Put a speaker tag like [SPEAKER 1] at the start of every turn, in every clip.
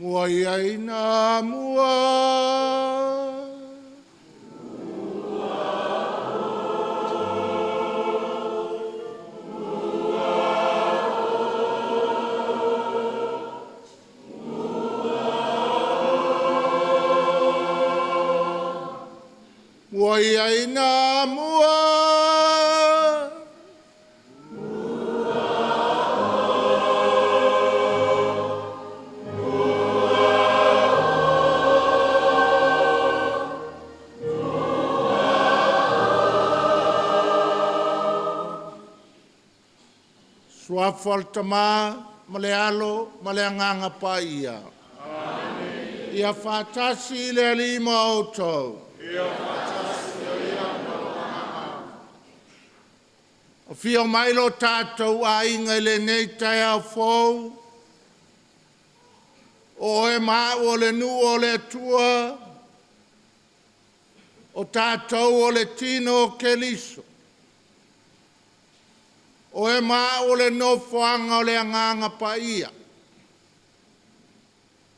[SPEAKER 1] Mua iai nā mua. Mua iai nā mua. Suafa al tamā, ma le alo, ma le anganga pa ia. Amen. Ia whātasi le alima o tau. Ia whātasi le alima o tau. O whio mailo tātou a inga le nei tai au fōu. O e mā o le nu o le tua. O tātou o le tino o keliso. O e mā o le nofoanga o le anganga pa ia.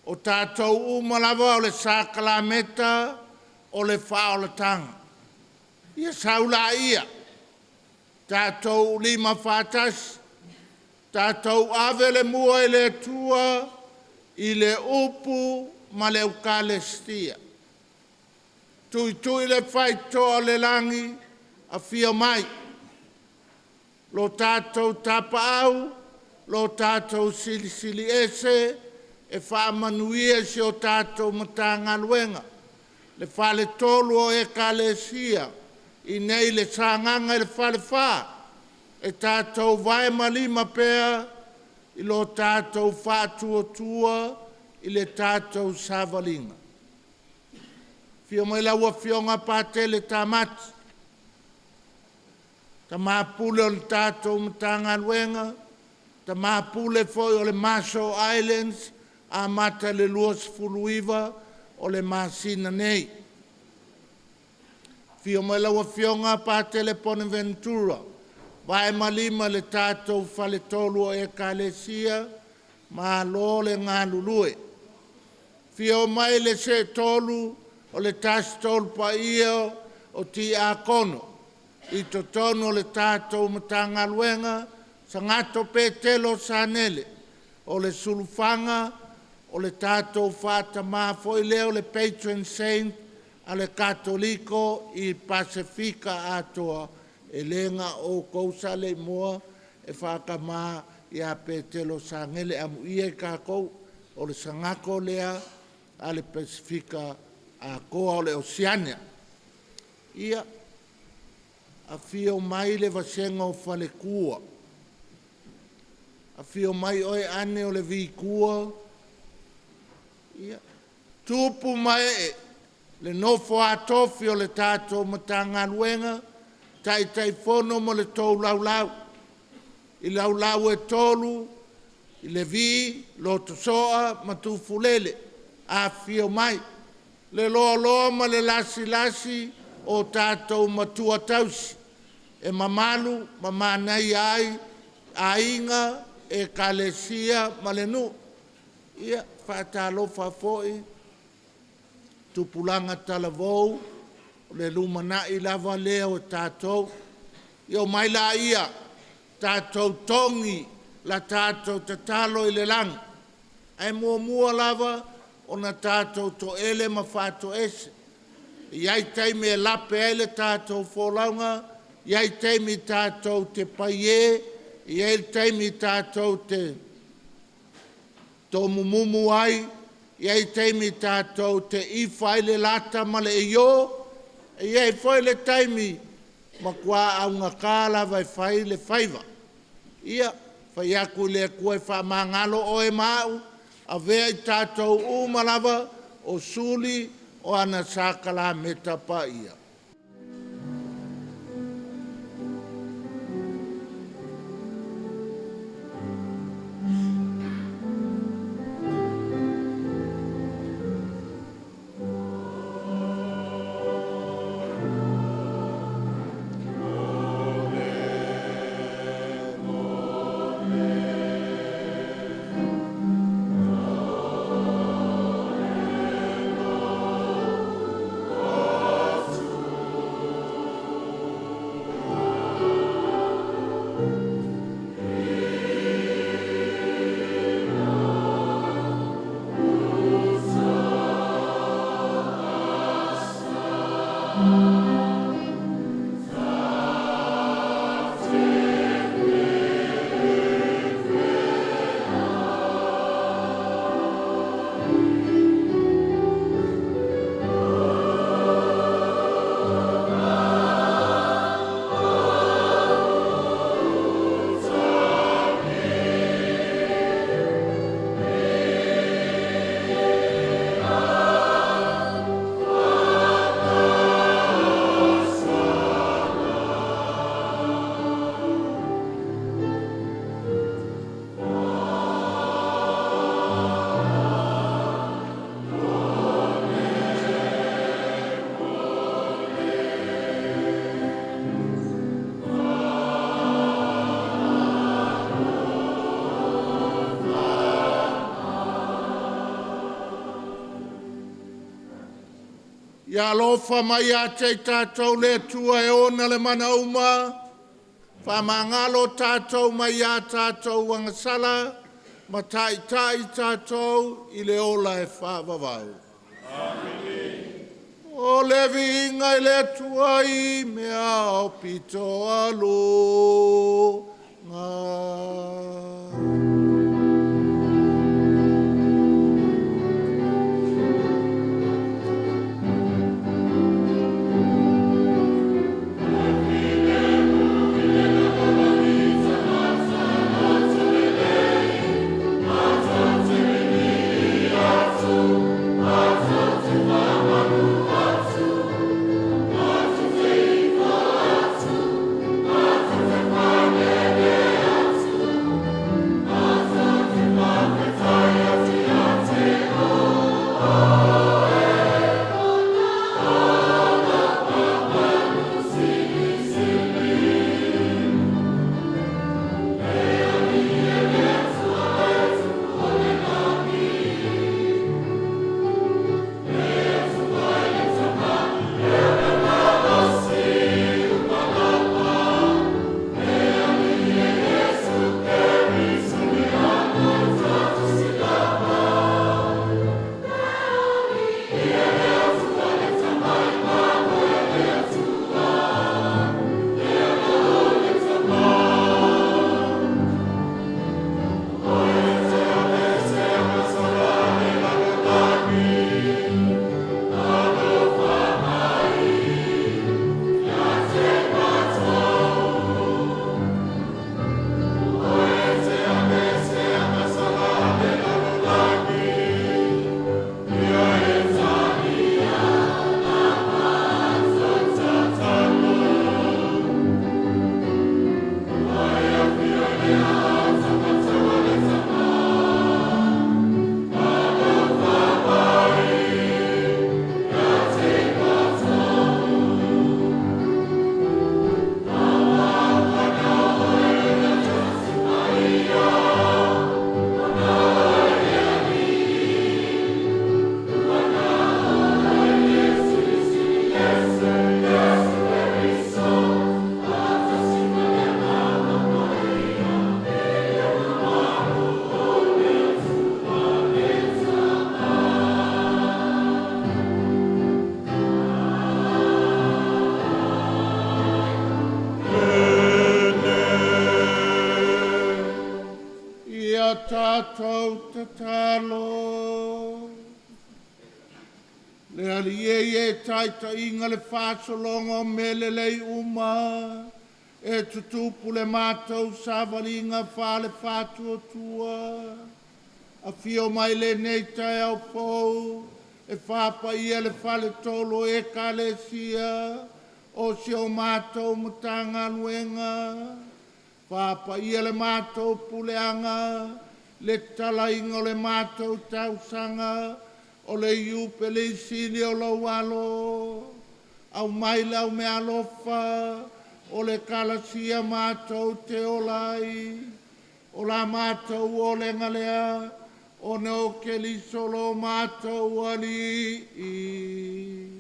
[SPEAKER 1] O tātou umalawa o le sakalameta o le whaolatanga. Ia saula ia. Tātou lima whātas. Tātou ave le mua i le tua i le upu ma le ukalestia. Tui le whaitoa le langi a whio mai. Lo tātou tapa au, lo tātou sili ese, e whaamanuia si o tātou matanga luenga. Le whale tolu o e kalesia, i nei le sānganga i le whale whā. E tātou vai malima pēa, i lo tātou whātua i le tātou sāvalinga. Whio mai laua whionga pātele tāmati. Ta mapule o le tātou matanga luenga, ta mapule foi o le Marshall Islands, a mata le luas fuluiva o le masina nei. Whio mai laua whionga pa Telepone Ventura, vai malima le tātou whale tolu o e kalesia, ma lo le ngā lulue. Whio mai le se tolu o le tas tolu pa ia o ti a kono. I to tono le tātou matanga luenga, sa ngato pētelo sānele, o le sulufanga, o le tātou whāta māwhoi leo le patron saint, a le katoliko i Pasifika atoa, e lenga o kousa le moa, e whāka mā i a pētelo sāngele amu ia kākou, o le sangako lea, a le Pasifika a koa o le Oceania. Ia, a whio mai le vasenga o whale kua. A whio mai oe ane o le vi kua. Ia. Tupu mai e le nofo atofi o le tātou matanga luenga, tai fono mo le tau laulau. I laulau e tolu, i le vi, lo tosoa, matufulele. A whio mai. Le loa ma le lasi o tātou matua tausi. E mamalu, mamanai ai, ainga, e kalesia, malenu. Ia, whātalo whafoi, tupulanga talavou, le lumanai lava leo e tātou. Io mai la ia, tātou tongi, la tātou tatalo i le lang. Ai mua lava, o na tātou to ele ma whāto ese. Iai teime e lape ele tātou wholaunga, iai teimi tātou te paie, iai teimi tātou te mumumu ai, iai teimi tātou te iwhai le lata male e yo, iai whai le teimi ma kua aunga kāla vai whai le whaiva. Ia, whai aku le kua e whamangalo o e mau, a vea i tātou umalawa o suli o ana sākala meta pa ia. Ia alofa mai a te tātou le tua e ona le mana uma. Whamangalo tātou mai a tātou wangasala. Ma tai tātou i le ola e whāwawau. O le vinga i le tuai mea o pito alo ngā. Tātou tatalo. Le alieye taita inga le whāsolongo me le lei uma. E tutupu le mātou sāwalinga whāle whātua tua. A whio mai le nei tai au pou. E whāpa ia le whale tolo e kalesia. O si o mātou matanga nuenga. Papa ia le mātou puleanga, le talainga o le mātou tausanga, o le iupe le isini o lau alo, au maile au me alofa, o le kalasia mātou te olai, o la mātou o le ngalea, o ne o ke li solo mātou ali i.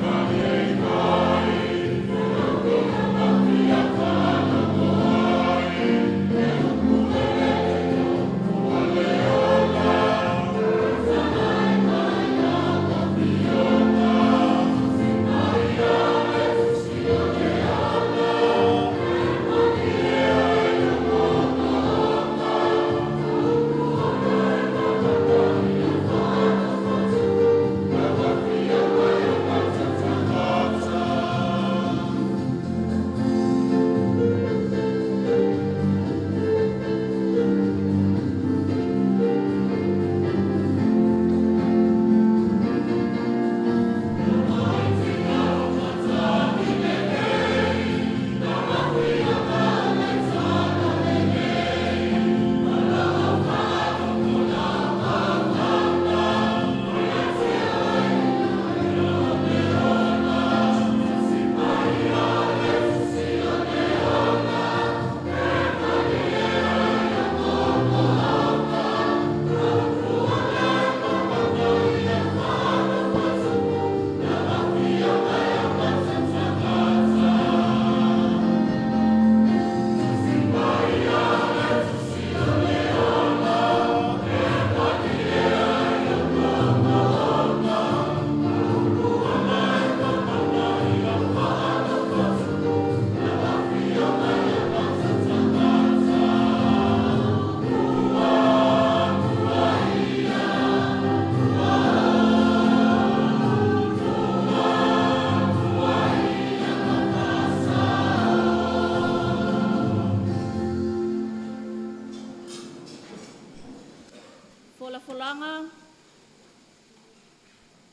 [SPEAKER 2] Hallelujah.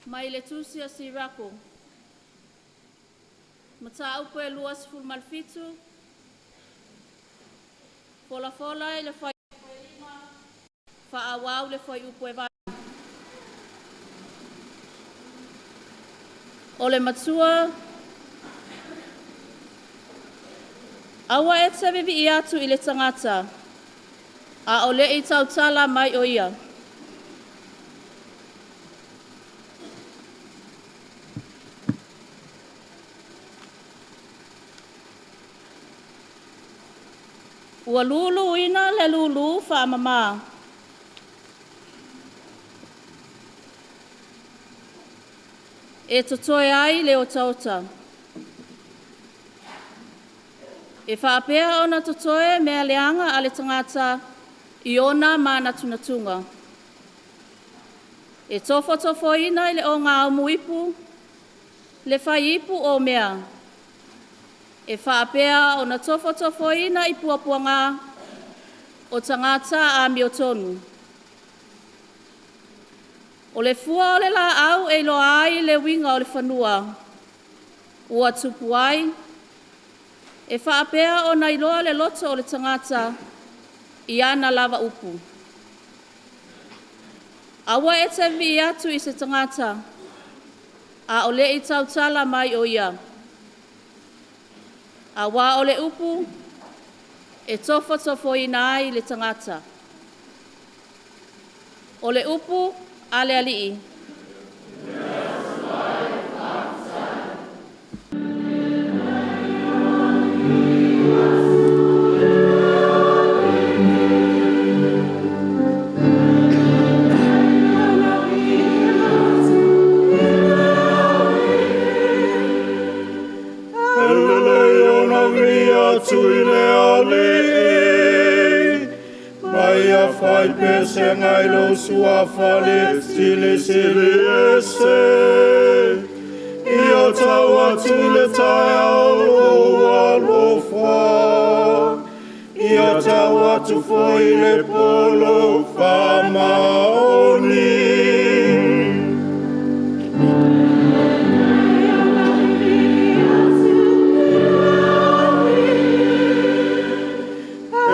[SPEAKER 2] mai le tusi a sirako. Mata upo e luas fulmalfitu. Fola fola e le fai whaawau le fai upo e vai. O le matua, awa e te vivi i atu i le tangata, a o le i tautala mai o ia. Ua lulu ina le lulu wha mama. E totoe ai le o tauta. E whaapea ona totoe mea leanga a le tangata i ona mana tunatunga. E tofo ina i le o ngā umu ipu, le whai ipu o mea. E whaapea ona tofo ina i puapuanga o tangata a miotonu. O le fua o le la au e lo ai le winga o le whanua. Ua tupu ai. E whaapea o nei loa le loto o le tangata i ana lava upu. Awa e te vi atu i se tangata. A o le i tautala mai o ia. Awa o le upu e tofo ina ai le tangata. O le upu ale alii.
[SPEAKER 3] Fai pese ngai lo sua fale stile siliese Io tawa tule taia o alofa Io tawa tu foi le polo famaoni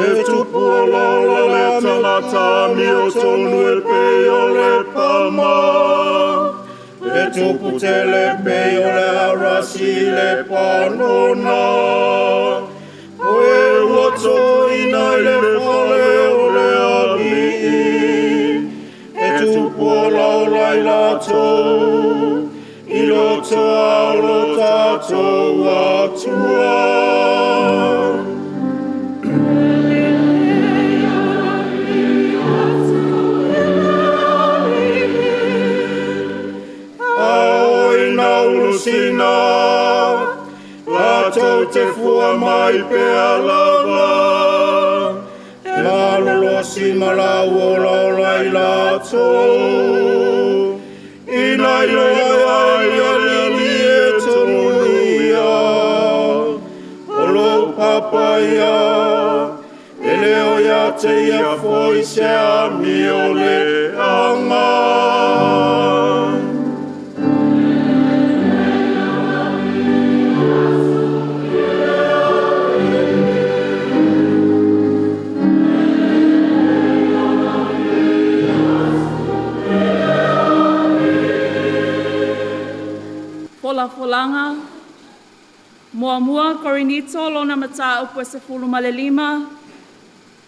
[SPEAKER 3] E tu polo Tangata mio tonu e peo le palma E tu putele peo le arasi le panona O e wato ina le fale o le ali E tu pola o lailato I loto a lo tato atua Sina la te fua mai pe alava la lo sima la wola la la to ina ya li tonia olo papaya eleo ya te ya foi se a mio le anga
[SPEAKER 2] Folanga, mua korinito lona mata upo se fulu male lima,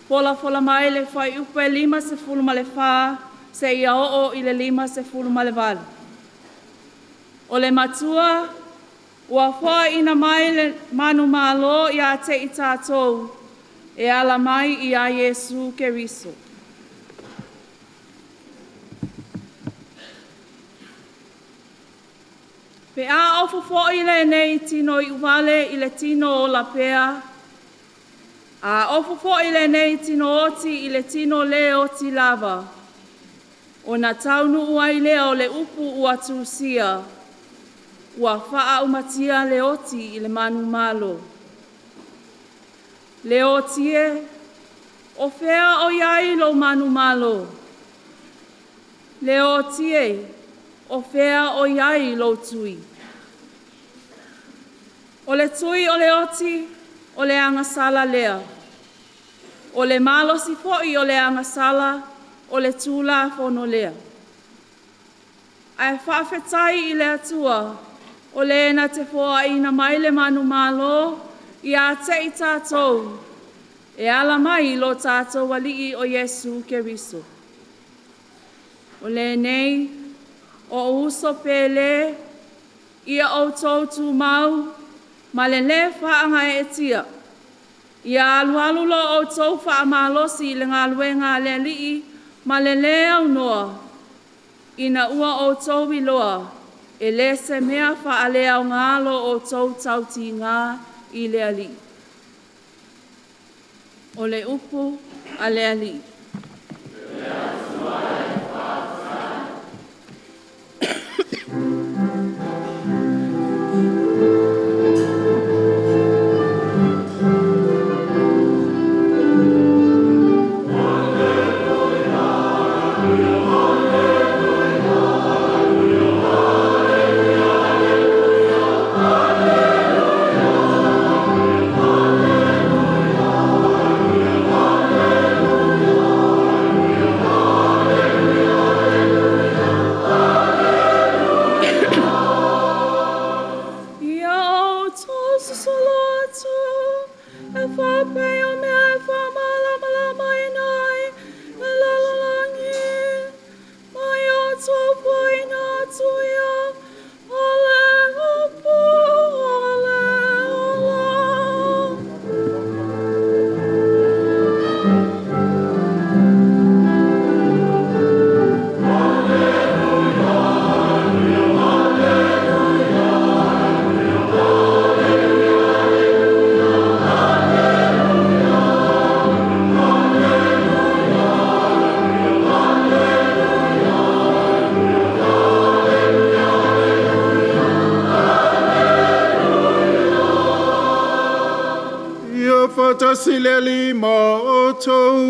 [SPEAKER 2] fola mai le fai upo e lima se fulu male fa, se ia o i le lima se fulu male val. O le matua, ua fua ina mai le manu malo ia te i tātou, e ala mai i a Yesu Keriso. Pe a ofu fo'i le nei tino i uwale i le tino o la pea. A ofu fo'i le nei tino oti i le tino le oti lava. O na taunu ua i lea o le upu ua tūsia. Ua faa umatia le oti i le manu malo. Le otie, o fea o iai lo manu malo. Le otie, o whea o iai lo tui. O le tui o le oti, o le angasala lea. O le malosi fo'i o le angasala, o le tūla fono lea. Ai whaafetai i le atua, o le na te foa ina mai le manu malo, i a te i tātou, e ala mai lo tātou walii o Yesu Keriso. O le nei, o uso pele, ia o tōtu mau, ma le whaanga e tia. Ia alualu lo o tō whaamalosi le ngā luenga le lii, ma le au noa, ina ua o tō wiloa, e le se mea whaalea o ngalo o tō tauti ngā i le ali. O le upu a le ali.
[SPEAKER 3] Sile lima o tau.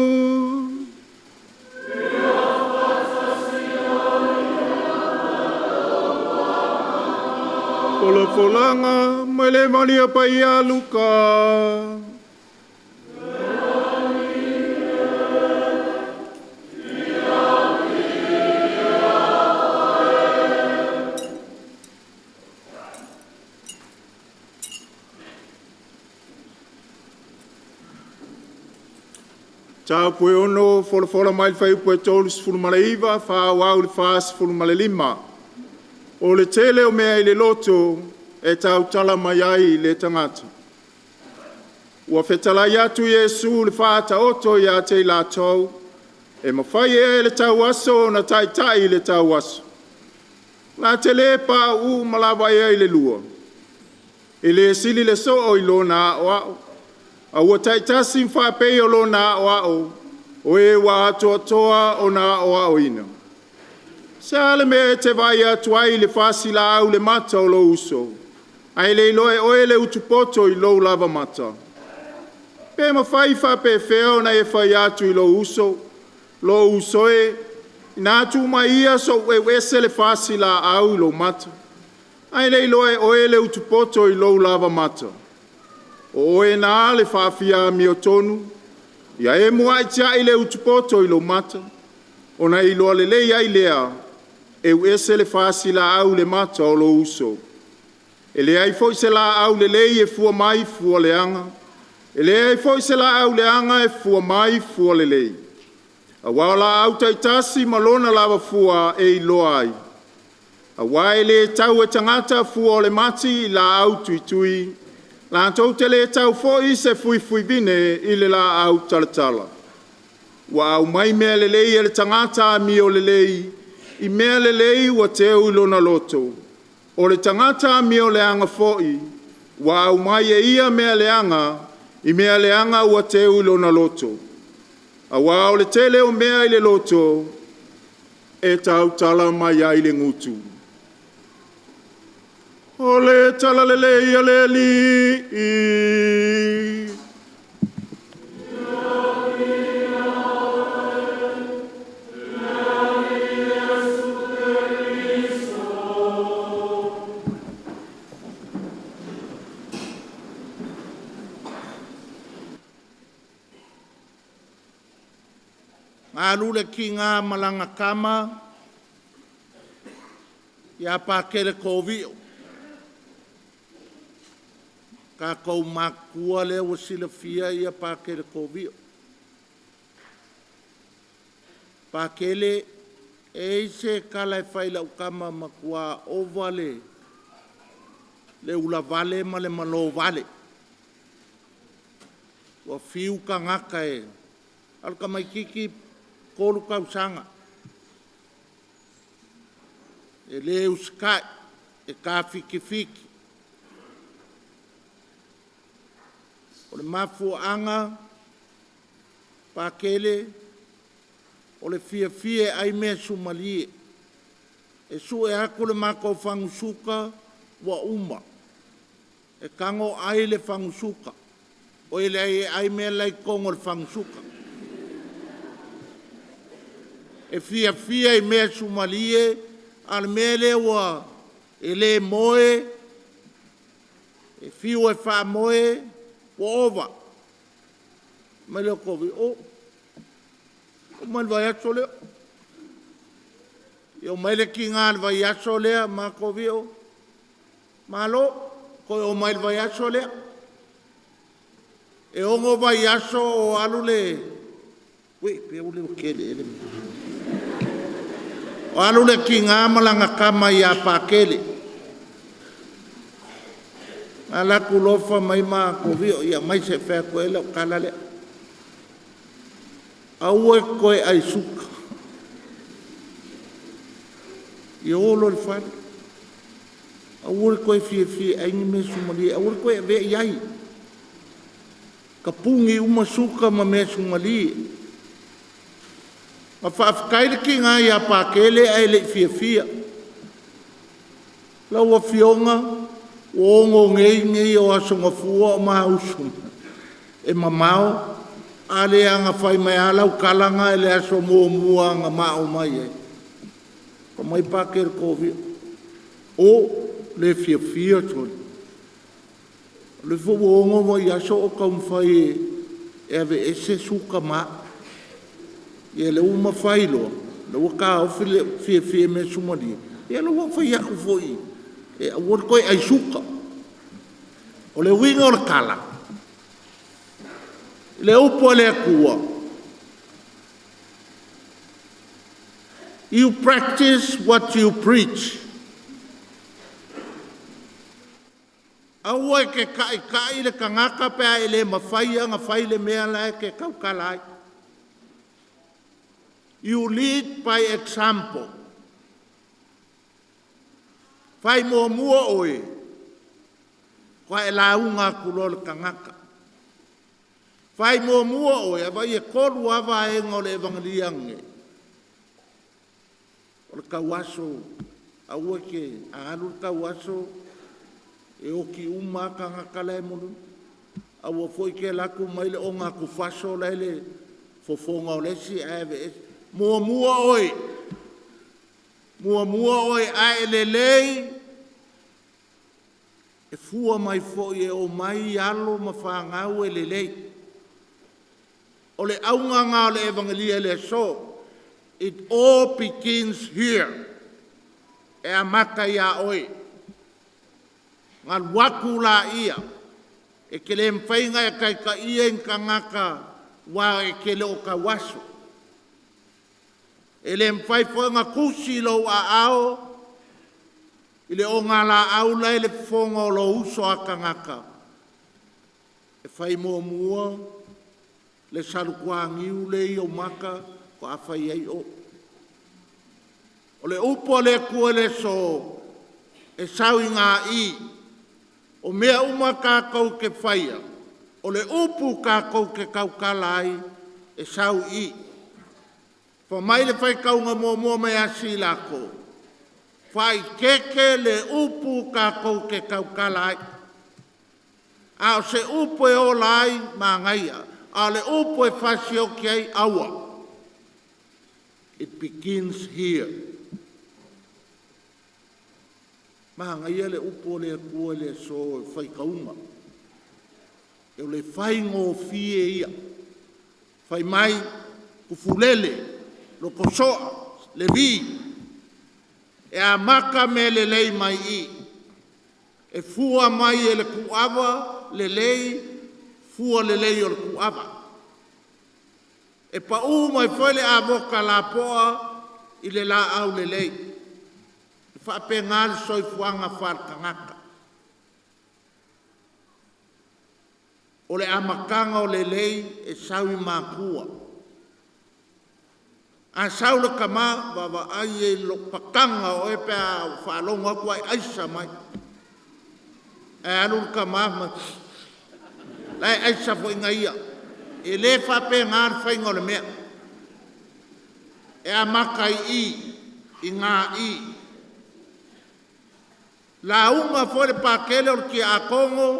[SPEAKER 3] Pola polanga, mai le mani a pai a luka. Tau pue ono, fola mai whai pue tolu sifuru male iwa, wha wau le wha sifuru male lima. O le tele o mea i le loto, e tau tala mai ai le tangata. Ua whetala i atu Yesu le wha ta oto i a te la tau, e mawhai e le tau aso na tai tai le tau aso. La te le pa u malawa e le lua. E le sili le so o i lona o ao. A ua taitasi mwhapei o lo na o e wa atoa toa o na o ina. Se ale me te vai atuai le whasi la au le mata o lo uso. Ai le iloe oe le utupoto i lo lava mata. Pe ma whai whape wheo na e whai atu i lo uso e na atu mai ia so e wese le whasi la au i lo mata. Ai le iloe oe le utupoto i lo lava mata. O e nā le whawhia mi o tonu, ia e mua i tia i le utupoto i lo mata, o na i loa le lei ai lea, e u ese le whasi la au le mata o lo uso. E le ai foi se la au le lei e fua mai fua le anga, e le ai foi se la au le anga e fua mai fua le lei. A wala au taitasi malona lava fua e i loa ai. A wai le tau e tangata fua o le mati la au tui tui, la tau tele tau foi se fui vine i le la au talatala. Wa au mai mea lelei e le tangata mi o lelei, i mea lelei wa teu ilona loto. O le tangata mi o le anga foi, wa au mai e ia mea le anga, i mea le anga wa teu ilona loto. A wa o le tele o mea i le loto, e tau tala mai ai le ngutu. O le tala lele ia le li.
[SPEAKER 1] alu le ki ngā malanga kama ia pākele kōwio. Ka kou makua le o sila fia ia pākele kōwio. Pākele e se kala e whaila ukama makua o vale le ula vale ma le malo vale. Wa fiu ka ngaka e. Alka mai kiki kolu kausanga. E le uskai, e ka fiki fiki. O le mafu anga, Pākele, o le fia fia ai mea sumalie. E su e ako le mako fangusuka wa uma. E kango ai le fangusuka. O ele ai mea lai kongo le fangusuka. E fia fia i mea sumalie, al mea le wa e le moe, e fiu e wha moe, wa ova. Mai leo kovi, o mai vai aso leo. Io mai le ki ngā vai aso lea, ma kovi o. Malo, koe o mai vai aso lea. E ongo vai aso o alu le. Ui, pe ule o kele ele. O alu le ki ngā malanga kama i a Pākele. Ala kulofa mai ma kovi o ia mai se whea koe leo kala lea. Aue koe ai suka. I olo le whare. Aue koe fie fie aingi me sumali. Aue koe vea iai. Ka pungi uma suka ma me sumali. Ma whaafkaile ki ngā ia Pākele ai le fie fie. Lau a fionga. O ongo ngei ngei o asonga fua o maha usum. E mamao. Ale anga whai mai alau kalanga e le aso mua mua anga mao mai e. Ka mai Pākele kovi. O le fia fia toni. Le fuongo mo i aso o kaumwhai e ave ese suka maa. Ie le uma whai loa. Le waka ofi le fia fia me sumari. Ie le waka whai aku fwoi. E awar koe ai suka. O le winga o le kala. Le upo le akua. You practice what you preach. Aua ke kai le kangaka pea ele mawhai anga whai le mea lai ke kaukalai. You lead by example. Whai mua mua oe. Kwa e launga kulo le kangaka. Whai mua mua oe, awai e koru awa e ngole evangeliange. O le kauaso, aua ke alu le kauaso, e oki uma kangaka lai munu. Aua foi ke laku mai le onga kufaso lai le fofonga o lesi ave e. Mua mua oe. Mua mua oe a ele lei. E fua mai foi e o mai alo ma whangau ele lei. O le aunga ngā le evangelia le so. It all begins here. E a mata ia oe. Ngā waku la ia. E ke le mwhainga e kai ka ia in ka ngaka wa e ke le o ka waso. E le mwhai whainga kusi lo a ao. I le o ngā la au lai le whonga o lo uso a ka ngaka. E whai mua mua. Le salukua ngiu le i o maka ko a whai ei o. O le upo le kua le so e sau i ngā i. O mea uma ka kau ke whaia. O le upu ka kau ke kaukalai e sau i. Fa mai le whai kaunga mua mua me asi lako. Whai keke le upu ka kau ke kaukalai. A o se upu e o lai ma ngaia. A le upu e whasi o ki ai aua. It begins here. Maha ngai le upo le kua le so whai kaunga. E le whai ngō fie ia. Whai mai kufulele loko soa, le vi, e a maka me le lei mai i, e fua mai e le kuawa le lei, fua le lei o le kuawa. E pa mai foi le avoka la poa i le la au le lei. E wha pe ngāle soi fuanga whalkangaka. O le amakanga o le lei e saui mākua. A saula kama wawa ai e lo pakanga o e pēa whalonga kua e aisa mai. E anu kama ma lai aisa fo inga ia. E le whape ngār whainga le mea. E a makai i ngā i. La unga fore pakele o ki a Kongo.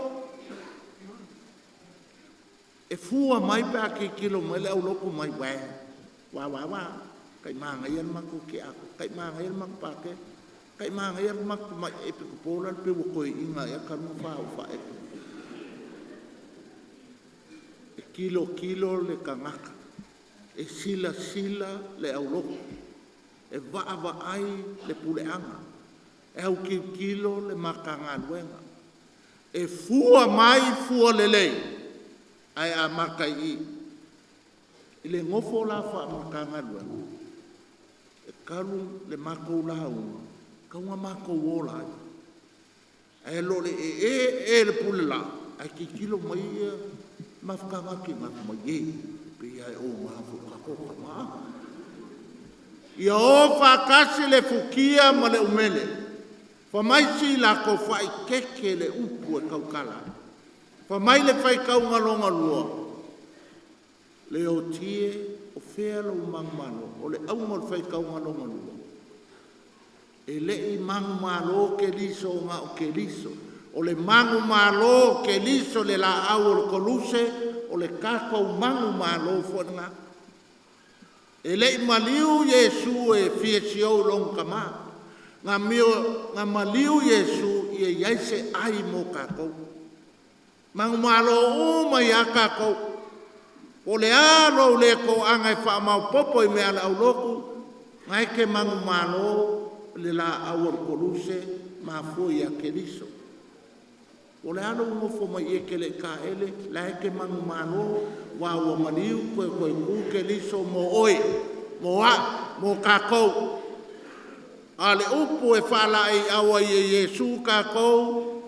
[SPEAKER 1] E fua mai pe a ki kilo mai le au loko mai wē. Wā. Kai maanga ian maku ki ako. Kai maanga ian maku pake. Kai maanga ian maku mai e pe kupola pe wakoi inga e kanu whao whae. Kilo le kangaka, e sila le auloko, e waa ai le puleanga, e au kilo le makanga luenga, e fua mai fua le lei, ai a makai i le ngofo la wha makanga luenga, e karu le mako la unga, kaunga mako wola ai, e lo le e le pule la, ai kilo mai ia, mafkanga ki ngā ye pe ai o mafu kako ma ia o whakasi le fukia ma le umele whamaisi la ko whai keke le upu e kaukala whamai le whai kaunga longa lua le o tie o whea lo mangmano o le aunga le whai kaunga longa lua e le i mangmano ke liso ngā o ke liso o le mangu malo ke liso le la au o le koluse, o le kako mangu malo fōnga. E le maliu Yesu e fiesio long kama. Ngā maliu Yesu i e yaise ai mo kako. Mangu malo o mai a kako. O le alo le ko angai whaamau popo i mea au loku. Ngai ke mangu malo le la au o le koluse ma fui a ke liso. O le alo ngofo mai e ke le ka ele, la e ke mangu mano, wa ua maniu, koe ku ke liso mo oi, mo a, mo kakou. A le upu e whala i awa i e Yesu kakou.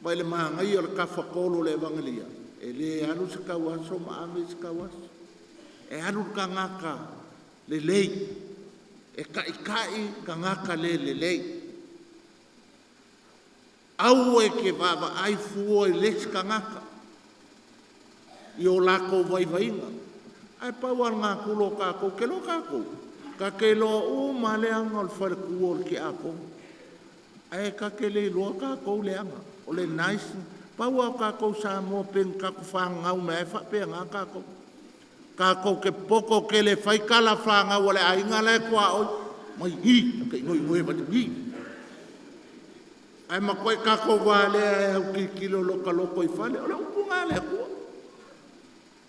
[SPEAKER 1] Mai le mahangai o le kawhakolo le evangelia. E le anu se kawaso, ma ame se kawaso. E anu ka ngaka le lei. E kai ka ngaka le lei. Au e ke baba ai fuo e les kangaka. I o lako vaivainga. Ai pauar ngā kulo kako, ke lo kako. Ka ke lo o ma leanga o le whare kuo ki ako. Ai ka ke le loa kako leanga. O le nice. Paua kako sa mo pen kako whangau me e whape ngā kako. Kako ke poko ke le whaikala whangau o le ainga le kua oi. Mai hi, ke ngoi mati hi. Ai makoe kako wale ai au ki kilo loka loko i whale, o le upu ngā le kua.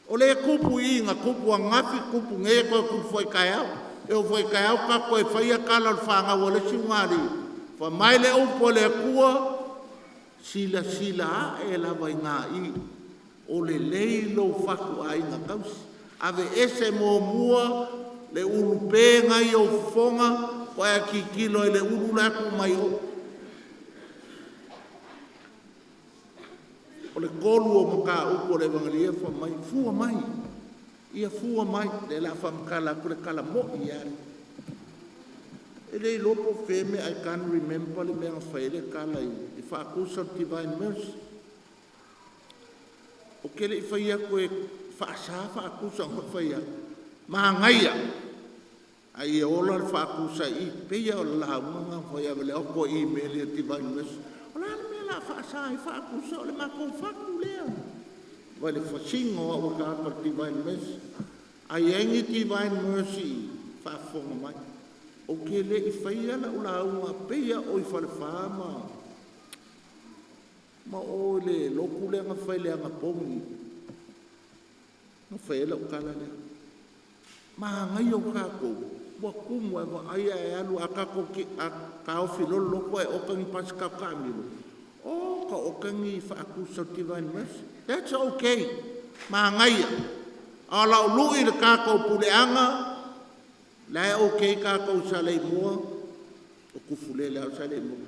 [SPEAKER 1] O le kupu i ngā kupu a ngafi, kupu nge koe kupu whai kai au. E o whai kai au kako e whaia kala le whanga o le siungari. Wha mai le upu le kua, sila a e lawa i ngā i. O le leilo whaku a i ngā kausi. Ave ese mō mua, le ulu pēnga i o whonga, koe a ki kilo e le ulu laku mai o. O le kolu o maka upo le evangelia fa mai fua mai. Ia fua mai le la fa mkala kule kala mo iari. E le lopo feme I can't remember le mea whaere kala i fa akusa divine mercy. O kele i whaia koe fa asa fa akusa o whaia. Maha ngaia. Ai e ola le fa akusa i peia o la unga whaia vele oko i mele divine mercy. O la la whaasai whaakusa o le mako whaku lea. Vai le whasingo o ka apa divine mercy. Ai engi divine mercy whaafonga mai. O ke le i whaia la ula unga peia o i whale whaama. Ma o le loku lea nga whai lea nga pongi. Nga whai la ukala lea. Mahangai o kākou. Wa kumu e wa aia e alu a kako ki a ka ofi lolo koe o kangi pasi kau kāmiru. O ka o kangi whaakusa Divine Mercy. That's okay. Mahangai a. A lau lui le kākou puleanga. Lai okay kākou sa lei mua. O kufule lau sa lei mua.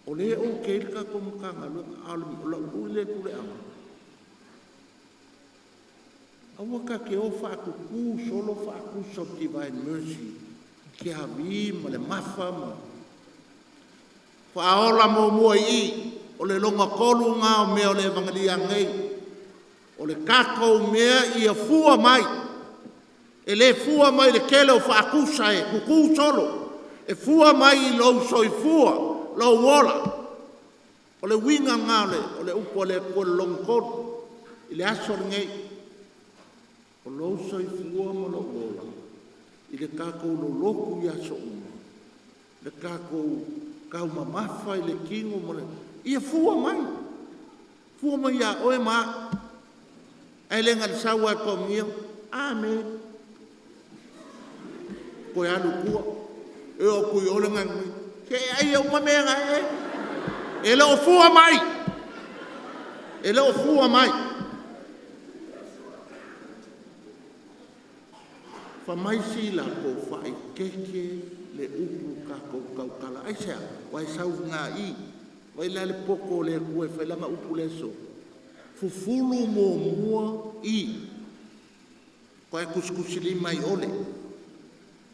[SPEAKER 1] O le okay le kākou mukanga. A lau lui le puleanga. Awa ka ke o whaakuku solo whaakusa Divine Mercy. Ki hawi ma le mafa ma. Whaola mo mua i. O le longa kolu ngā o mea o le evangelia ngai. O le kākou mea i a fua mai. E le fua mai le kele o whaakusa e kuku solo. E fua mai i lau soi fua. Lau wola. O le winga ngā o le upo le kua le longa kolu. I le aso ngai. O lau soi fua ma lau wola. I le kākou lo loku i aso uma. Le kākou kau mamafa i le kingo ma le. Ia fua mai. Fua mai ia oe maa. Ai lenga le saua ko mia. Amen. Koe alu kua. E o kui ole ngangi. Ke ai au mamenga e. E le o fua mai. E le o fua mai. Fa mai si la ko fai keke le upu kako kaukala. Ai sea. Wai sau ngā i. Wai la le poko le kue. Wai langa upu le so. Fufulu mo mua i. Koe kuskusi lima i ole.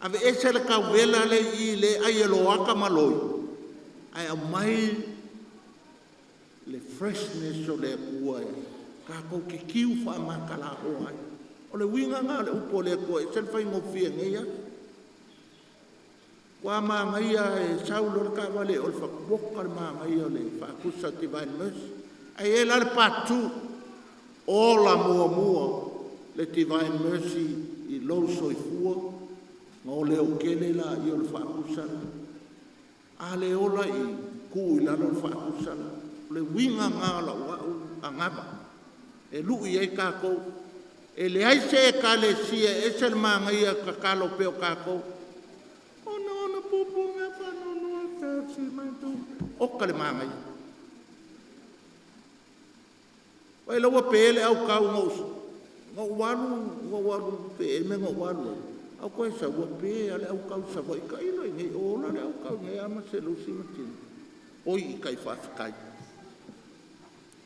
[SPEAKER 1] Ave ese le kauwela le i le ai elo aka maloi. Ai au mai le freshness o le kua e. Kako ke kiu wha makala o ai. O le winga ngā le upo le kua e. Sel whai ngofia ngeia. Wa maa ngaia e saulo le kawale o le whakwoka le maa ngaia le whakusa Divine Mercy. Ai e la le patu. Ola mua mua le Divine Mercy i lou soifua. Ngā o leo kele la i o le whaakusana. A le ola i ku i lalo le whaakusana. Le winga ngā la wau a ngaba. E lui ei kākou. E le aise e ka le sia e se le māngai a kakalo peo kākou. Ona pupu ngā whanono a tāsi mai tū. Oka le māngai. Wai lawa pele au kau ngos. Ngau walu pe me ngau walu. Au koe sa ua pe ale au kau sa vai kai no ngai ola le au kau ngai ama se lusi matin. Oi I kai fafikai.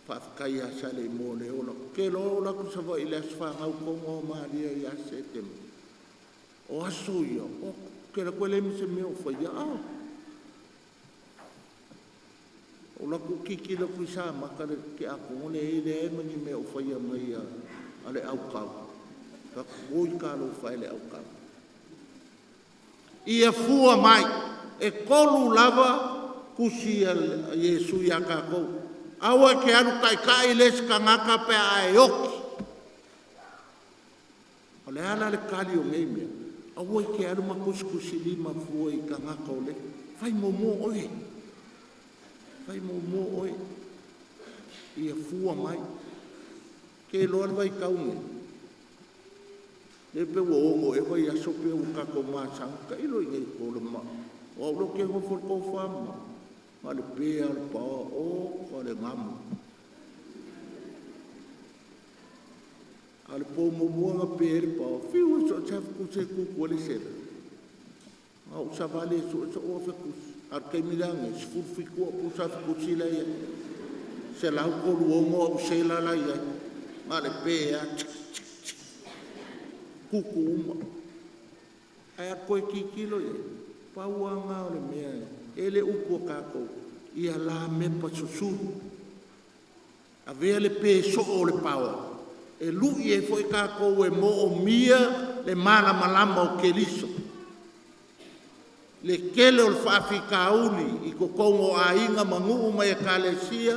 [SPEAKER 1] Fafikai a sa le mo le ola. Ke lo ola ku sa vai le asfa ngau kongo maria ia se tem. O aso ia. O ke la koe le mi se meo fa ia. O la ku kiki la ku sa makare ke aku ngone e le mangi me o fai mai ale au kau. Ka koi ka lo fai le au kau. Ia fua mai e kolu lava kusi a Yesu ia ka kou. Awa ke anu kai kai les ka ngaka pe a e oki. O le ala le kali o ngeimea. Awa ke anu makuskusi lima fua I ka ngaka o le. Fai momo oe. Fai mo oe. Ia fua mai. Ke loa vai kaunge. Le pe wo ongo e vai aso pe o kako māsang. Ka ilo I ngai kōle ma. O lo ke ngofo ko whama. Ma le pe al pa o ka le ngamu. Ale po mo mua pe el pa. Fiu so chaf kuse kuku le sera. Au sa vale so o fe kus. Ar kai milange sfur fiku o pusa kusila ia. Se la ko luongo o se la la ia. Ma le pe a kuku uma. Ai a koe kikilo ia. Pauanga o le mea. Ele upo kako. Ia la me pa susu. A vea le pe so o le paua. E lui e foi kako e mo o mia le mana malama o keliso. Le kele o le whaafikauli I kokongo a inga mangu mai a kalesia,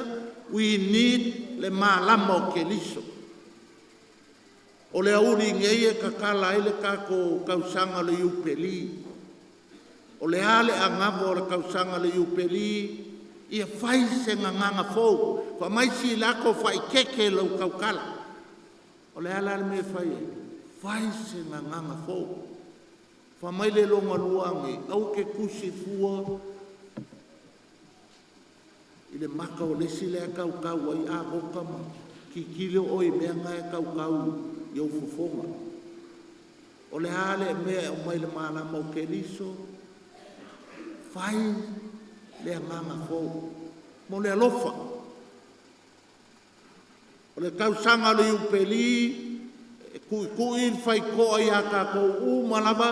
[SPEAKER 1] we need le malama o keliso. O le auri ngei e kakala ele kako kausanga le iupeli. O le ale a ngavo le kausanga le iupeli, ia fai se nganga fou, fa mai si lako fai keke lo kaukala. O le ala me fai fai se nganga fo. Fa mai le longa luange, au ke kusi fua, i le maka o lesi le kau kau ai a bokama, ki kile o i mea ngai kau kau i au fofonga. O le hale mea o mai le mana mau ke liso, fai le nganga fo, mo le alofa. O le kau sanga le upeli, kui fai koa i a kako u malava,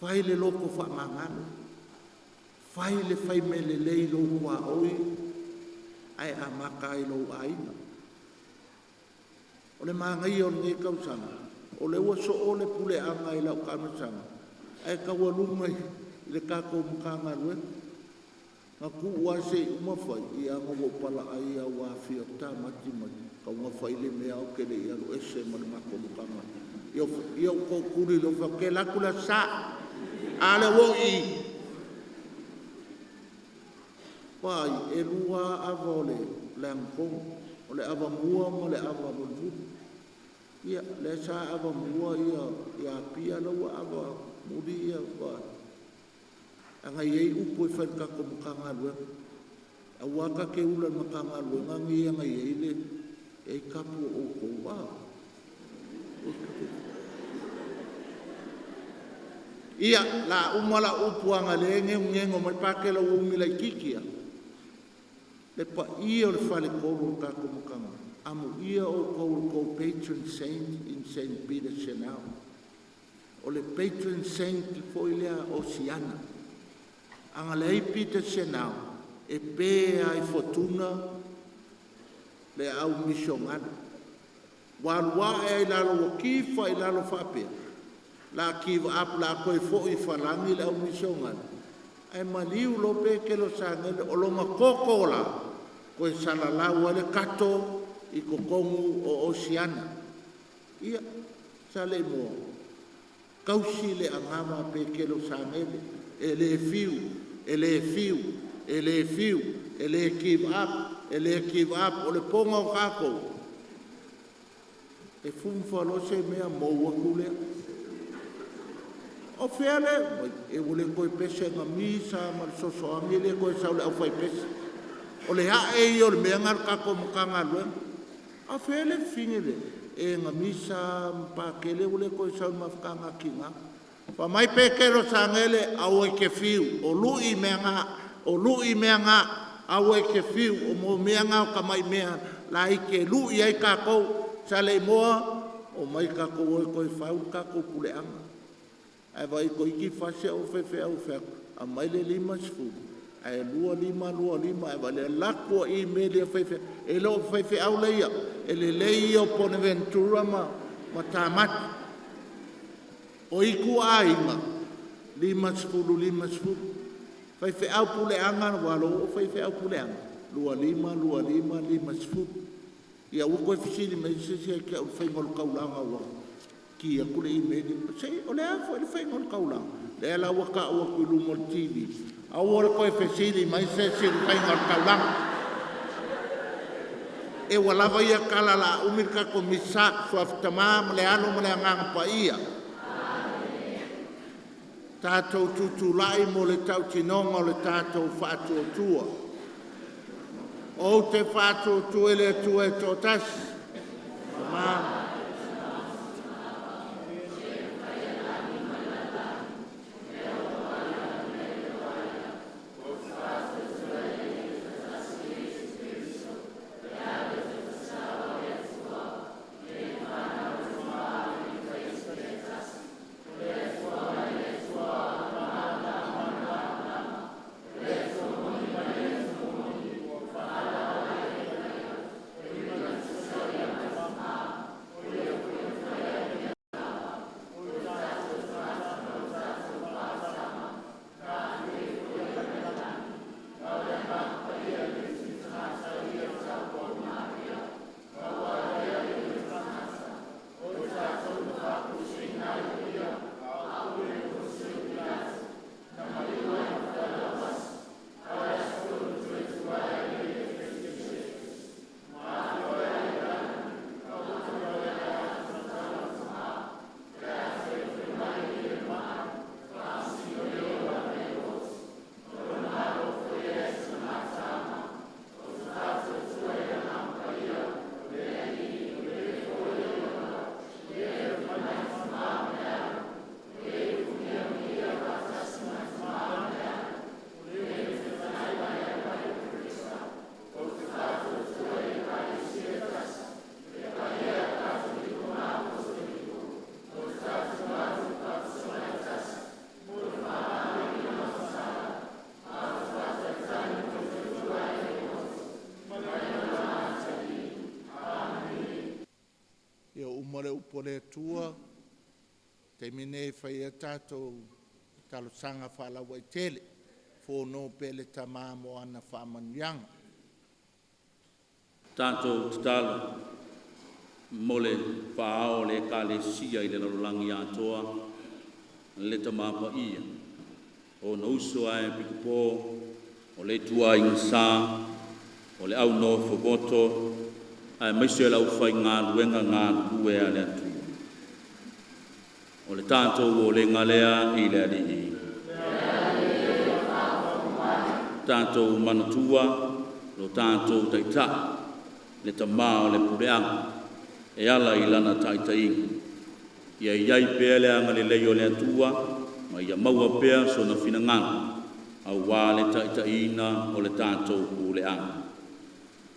[SPEAKER 1] fai le loko wha mangano, fai le fai me le leilo kua oi, ai a maka i lo aina. O le mangai o nge kausanga, o le ua so o le pule anga i lau kamasanga, ai kaua lumai i le kako mkanga rue, nga ku ua se umawhai i anga wopala ai a wafia ta mati mati, ka umawhai le mea o kele i alo ese ma le mako mkanga. Ia ko kuri lo fa ke la kula sa ale wo i pai e lua avole langkong o le ava mua mo le ava mulu ia le sa ava mua ia pia lo ava muri ia va anga ye upo fa ka ko mkanga lo awaka ke ula mkanga lo ngi anga ye le e kapu o ko wa ia la umala upuanga le ngengo mai pakela umila kikia le pa ia le fale ko ka kumukanga amu ia o ko patron saint in Saint Peter Chanel o le patron saint foi le Oceana anga le Peter Chanel e pe ai fortuna le au missionana walwa e la lo kifa e la lo fape la give up la koe fo i falangi le au misonga ai maliu lo pe ke lo sanga o lo makoko la koe sala la wale kato i kokongu o Oceana ia sale mo kausi le angama pe ke lo sanga e le fiu e le fiu e le fiu e le give up o le ponga o kako e fumfa lo se mea mo wakule o fele e wole koe pese nga misa ma so angile koe saule au fai pese o le ha e o le mea ngar kako mkanga lue a fele fingile e nga misa mpa kele wole koe saule mafkanga kinga pa mai pekero sangele au e ke fiu o lui mea nga au e ke fiu o mo mea nga o ka mai mea la ike lui ai kako sale moa o mai kako o koe fau kako pule anga ai vai ko iki fase o fe a mai le lima sfu ai lua lima ai vale lako i mele fe e lo fe au leia e le lei o Bonaventura ma tamat o iku ainga lima sfu fe au pule anga walo fe au pule anga lua lima sfu ia u ko fisili me se ke o fe ngol kaulanga wa ki akule i mele sei o le afo le fai ngol kaula le la waka o ku lu mol tv a o ko fesili mai se fai ngol kaula e wala vai kala la umika ko misa so tamam le alo mo le ngang pa ia tato tutu lai mo le tau tinonga le tato fatu tua o te fatu tu ele tu e totas ma mo le upo le tua, te mine whai e tātou talo sanga whala wai tele, whono pele ta māmo ana whamanuanga.
[SPEAKER 4] Tātou te talo, mole whaao le ka le sia i le larolangi atoa, le ta māpa ia. O na uso ai pikupo, o le tua i ngasa, o le au no whaboto, ai maise lau whai ngā luenga ngā lue a le atu. O le tātou o le ngalea i le ali i. Tātou manatua, lo tātou taita, le tamā o le pureanga, e ala i lana taitai. Ia iai pēr le anga le leo le atua, ma ia maua pēr so na finangana, au wā le taitaina o le tātou pureanga.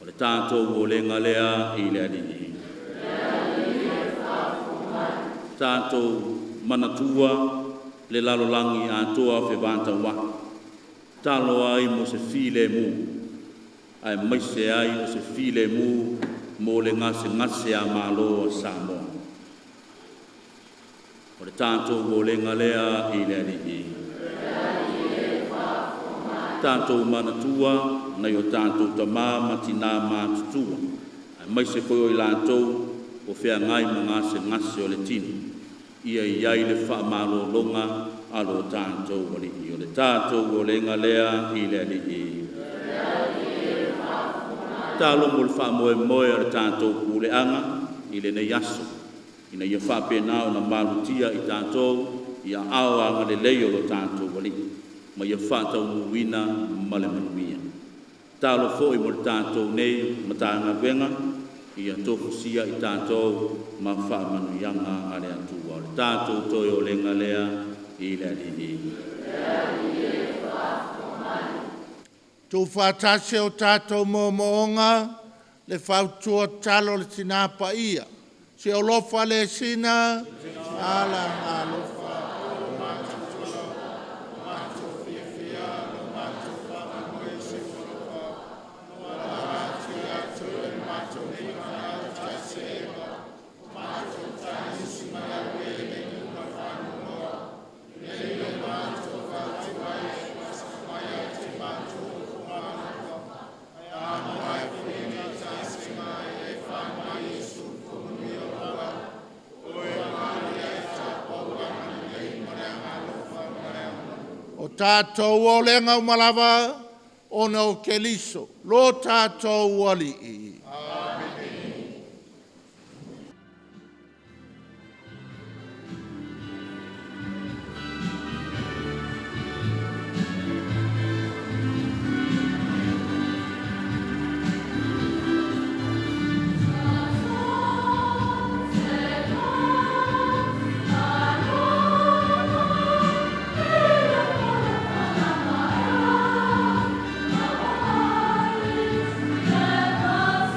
[SPEAKER 4] O le tātou o le ngalea i le ali i. Tātou manatua le lalolangi atoa whewanta wā. Talo ai mo se file mu. Ai maise ai o se file mu mo le ngase a malo a Samoa. O le tātou o le ngalea i le ali i. Tātou manatua nei o tātou tamā matina mātutua. Ai maise koe o i lātou o whea ngai ma ngase o le tini. Ia iai le wha malo longa alo tātou wali i. O le tātou o le ngalea i le ali i. Tālo mo le wha moe moe a le tātou puleanga i le nei aso. Ina ia wha pēnā o na malutia i tātou ia ao anga le leio lo tātou wali. Ma ia wha tau muwina ma le manuia. Tālo fo i mo le tātou nei ma tāanga wenga ia tofu sia i tātou ma wha manuianga a le atua. O le tātou toi o le ngalea i le alihi.
[SPEAKER 1] Tu whātase o tātou mōmoonga, le whautua talo le tinapa ia. Se o lofa le sina, ala ngā lofa. Tātou o lenga umalawa o no keliso. Lo tātou wali i.
[SPEAKER 5] Never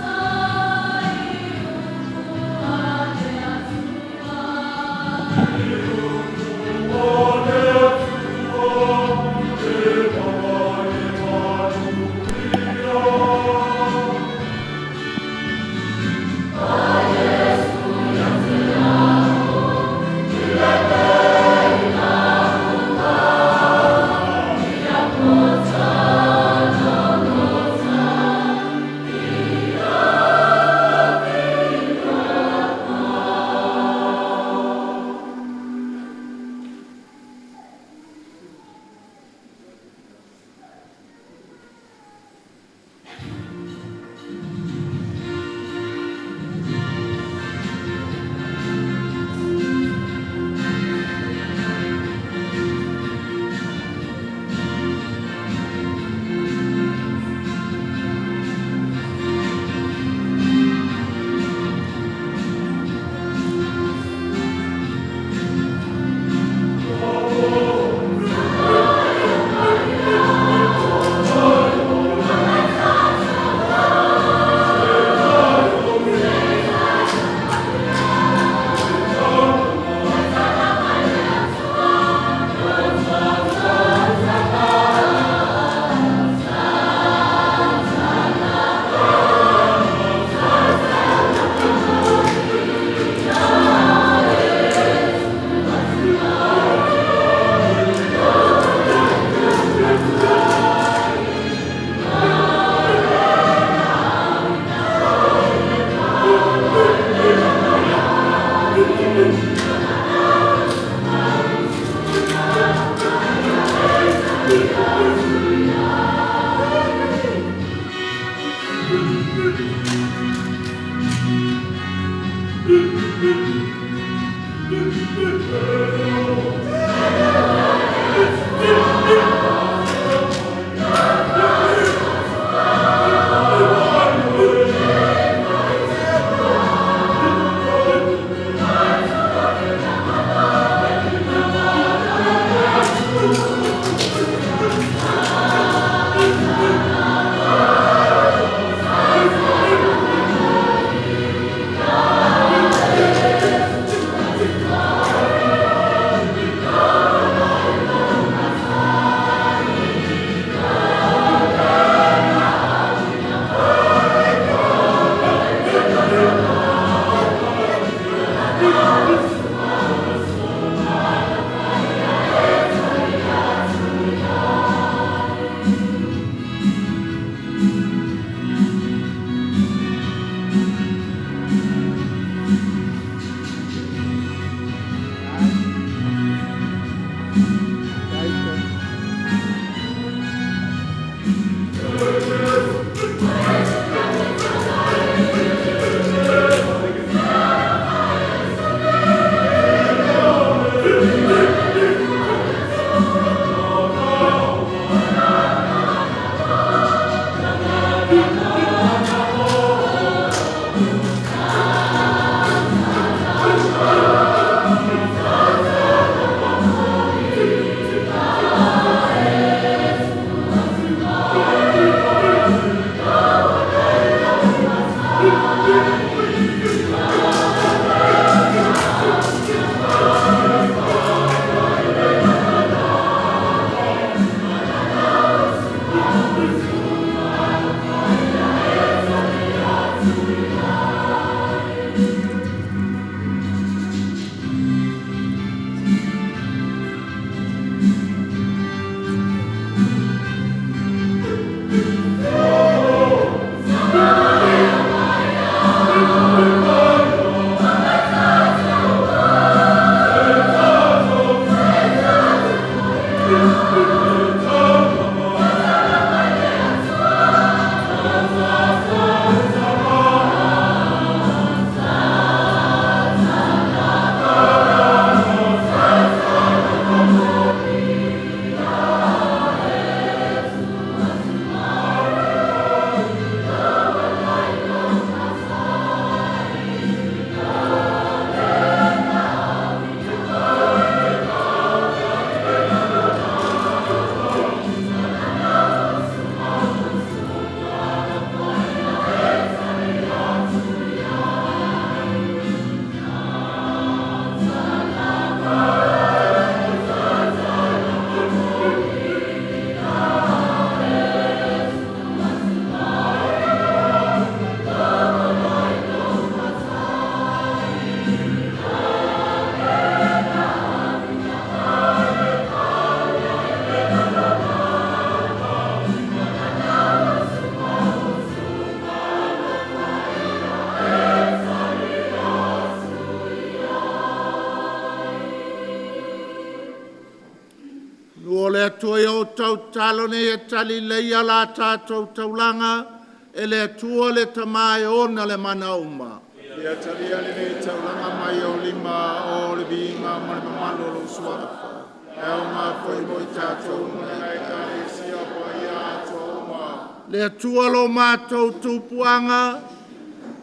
[SPEAKER 1] Lua le atua i o tau talo ne e tali leia la tātou taulanga, e le atua le tamai ona le mana uma.
[SPEAKER 3] Ia talia le ne taulanga mai o lima o le vinga ma le mamalo lo suafa. E o ngā foi moi tātou ma le ngai kare sia po ia atua uma.
[SPEAKER 1] Le atua lo mātou tūpuanga,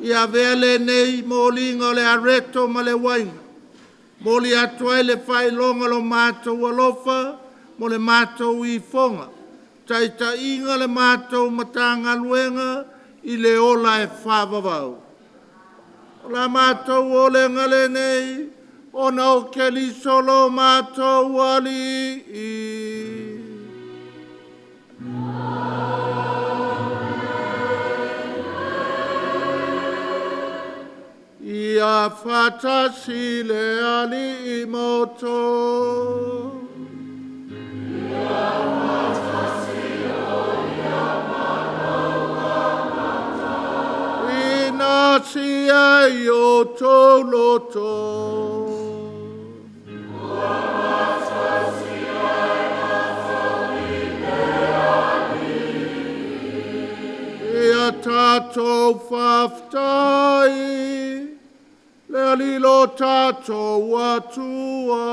[SPEAKER 1] ia vele nei mōlinga le areto ma le wainga. Mōli atua le whailonga lo mātou alofa, mo le mātou i fonga. Taita inga le mātou matanga luenga, i le ola e whāwawau. O la mātou o le ngale nei, o nau ke li solo mātou ali i. Ia whatasi le ali i moto. Ia whatasi o ia manaua. Ina si ai o tō loto. Ia whatasi ai mātou i le ali. Ia tātou whaftai. Le alilo tātou atua.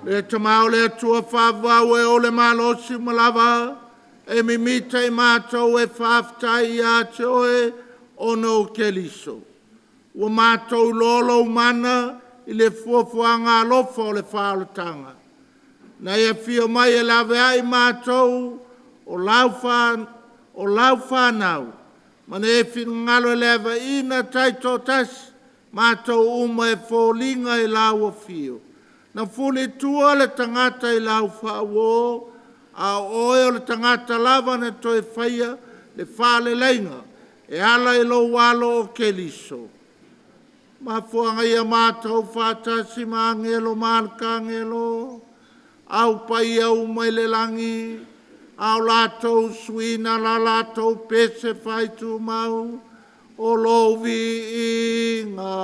[SPEAKER 1] Le tamau le atua whawau e o le malosi malawa, e mimita i mātou e whaftai a te oe ono ke liso. Ua mātou lolo mana, i le fuafuanga alofa o le whaalatanga. Na ia fio mai e lawe ai mātou o lau whanau. Mana e whingalo e lewa ina taito tasi, mātou uma e fōlinga i lau o fio. Na fuli tua le tangata i lau whawo, a oe o le tangata lava na toi whaia le whale leinga, e ala i lo walo o ke liso. Ma fuanga ia mātou whātasi mā ngelo mārka ngelo, au pai au mai le langi, au lātou suina la lātou pese whai tu mau, o lovi inga.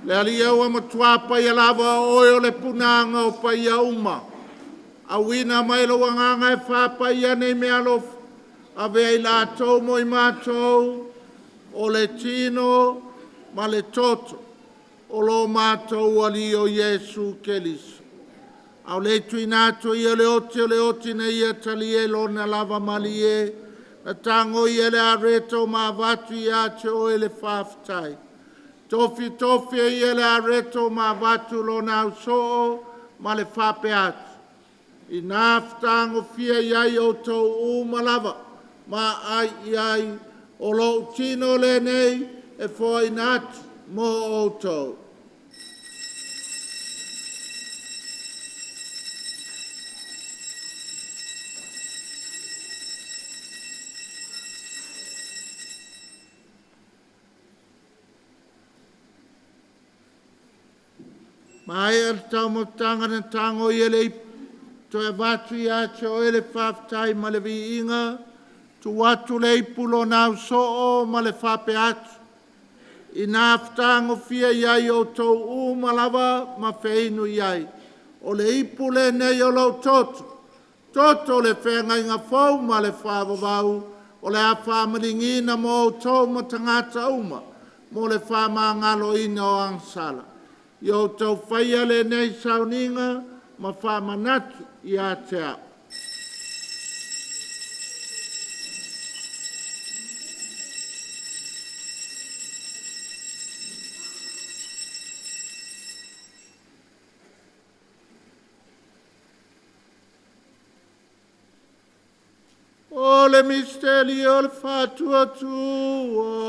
[SPEAKER 1] Le alia ua matua pai lava oio le punanga o pai a uma. A wina mai lo wanganga e whapai ane me alof. A vea i lātou mo i mātou o le tino ma le toto. O lo mātou ali o Yesu Keliso. Au le tui nātou i le oti na ia tali e lo na lava mali e. Na tango i le areto ma vatu i ate o ele whaftai. Tofi e ele areto ma vatu lo na usoo ma le whape atu. I nāwhtango fia iai o tau umalava ma ai iai o lo tino le nei e fwoi natu mo o tau. Mai ar tau mo tanga na tango i ele to e vatu i ate o ele whaftai ma le vi inga, tu watu le ipulo nau so o ma le whape atu. I nāwhtango fia iai o tau malava ma whainu iai. O le ipule nei o lau toto. Toto le whenga inga whau ma le whavavau. O le a whamaringina mo o tau ma tangata uma. Mo le whamangalo ina o angsala. I o tau whaia le nei sauninga ma whamanatu i a te au. O le misteri o le whatua tua.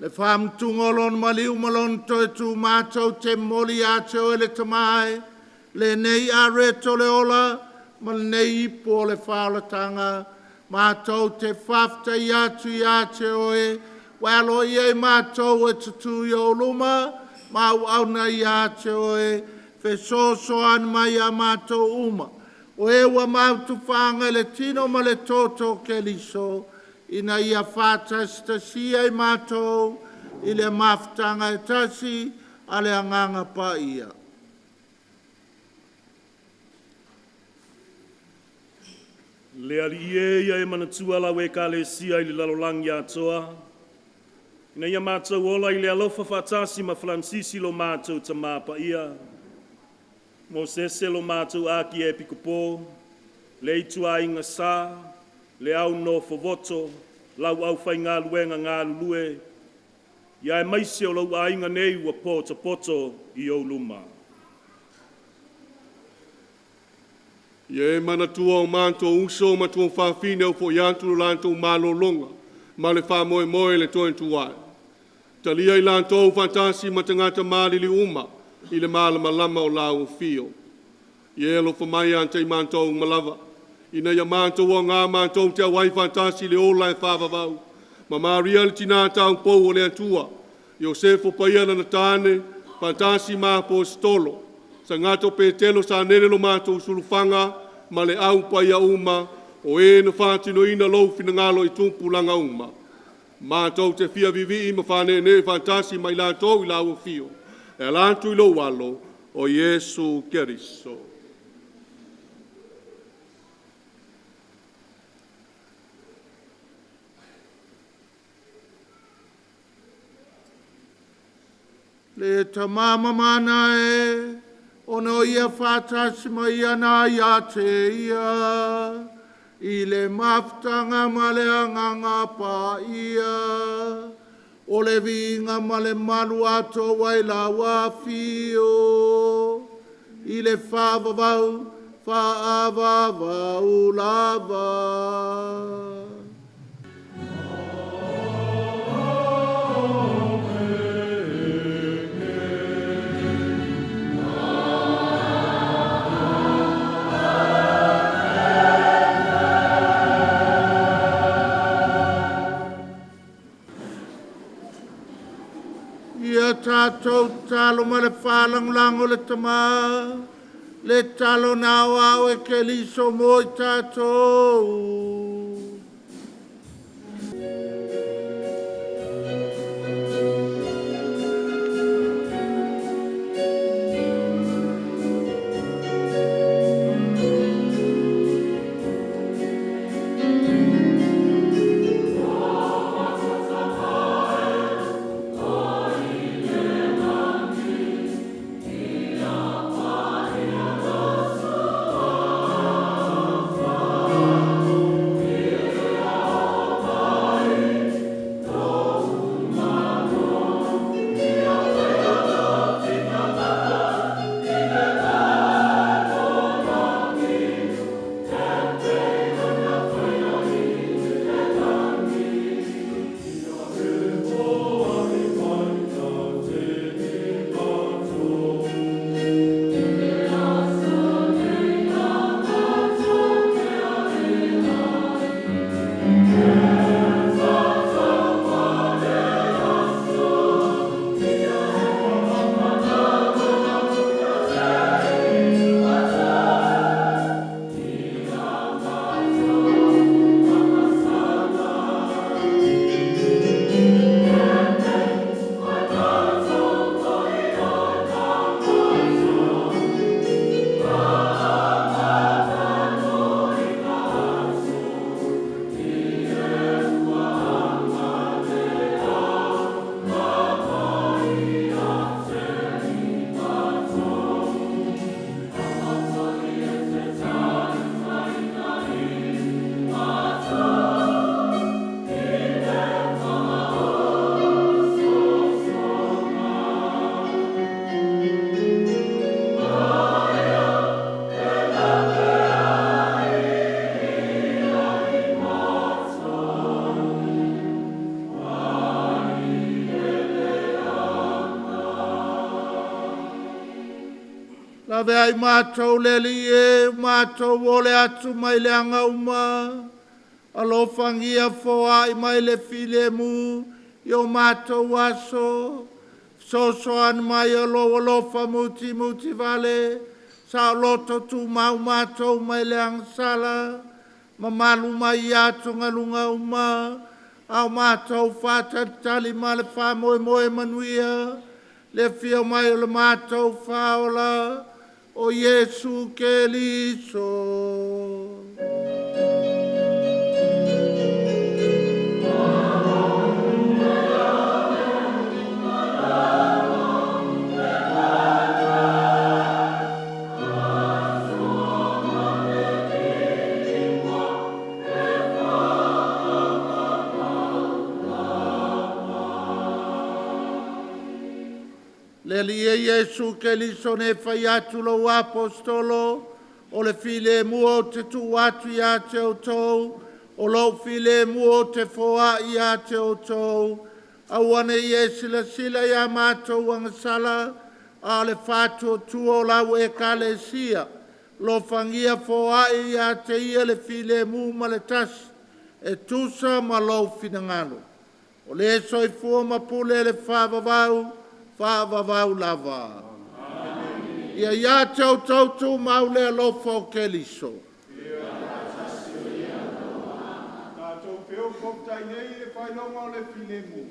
[SPEAKER 1] Le whamtungolon maliu malon toi tu mātou te moli a te o ele tamai, le nei a reto le ola, ma le nei ipo o le whaulatanga, mātou te whafta i atu i a te oe, walo i e mātou e tutu i o luma, mau auna i a te oe, fe so an mai a mātou uma. O e wa mautu whanga le tino ma le toto ke liso, ina ia whata stasia i mātou, i le maftanga e tasi, a le anganga pa ia.
[SPEAKER 5] Le ali ia e manatua la we ka le sia i le lalolangi atoa. Ina ia mātou ola i le alofa whatasi ma Francisi lo mātou ta māpa ia. Mo sese lo mātou aki e pikupo, le itua inga sā, le au no fovoto, lau au whai ngā luenga ngā lulue, ia e maise o lau ainga nei ua poto i o luma.
[SPEAKER 6] Ia e mana tua o mātou uso ma tua whawhine o fo iantu lantou malolonga, ma le wha moe moe le toen tuai. Talia i lantou fantasi ma tangata malili uma, i le malama lama o lau fio. Ia e lo whamai ante i mātou malava, ina ia mātou o ngā mātou te awai fantasi le ola e whawawau, ma Maria le tina tau pou o le antua, Iosefo paiana na tāne, fantasi mā po stolo, sa ngato petelo sa nere lo mātou sulufanga, ma le au paia uma, o e na whātino ina lau fina ngalo i tumpu langa uma. Mātou te fia vivi i ma whane ne fantasi mai lātou i lau fio, e lātu i lo walo o Iesu Keriso.
[SPEAKER 1] Le tamama mana e, ono ia whātasi mai ana ia te ia, i le maftanga ma le anganga pa ia, o le vinga ma le malu ato wai la wafio, i le whawawau, whaavavau lava. Ia tātou talo ma le whālanglango le tamā, le talo nā wau e ke liso mo i tātou. Lawe ai mātou leli e, mātou ole atu mai le anga uma, alofangia foa i mai le file mu, i o mātou aso, sosoan mai alofa muti vale, sa loto tu mau mātou mai le anga sala, mamalu mai atu ngalunga uma, au mātou whātatali ma le whamoe manuia, le fia mai o le mātou whaola, o Iesu Keriso. Le lia Iesu ke liso ne fai atu lo apostolo, o le file mua o te tu atu ia te o tou, o lo file mua o te foa ia te o tou, awane ie sila sila ia mātou angasala, a le fatu o tuo lau e kalesia, lo fangia foa ia te ia le file mua ma le tasi, e tusa ma lo finangalo. O le soifua ma pule le whaavavau lava. Ia ia tau tautu maule alofa o ke liso.
[SPEAKER 3] Tātou peo koptai nei le whainonga o le filemu.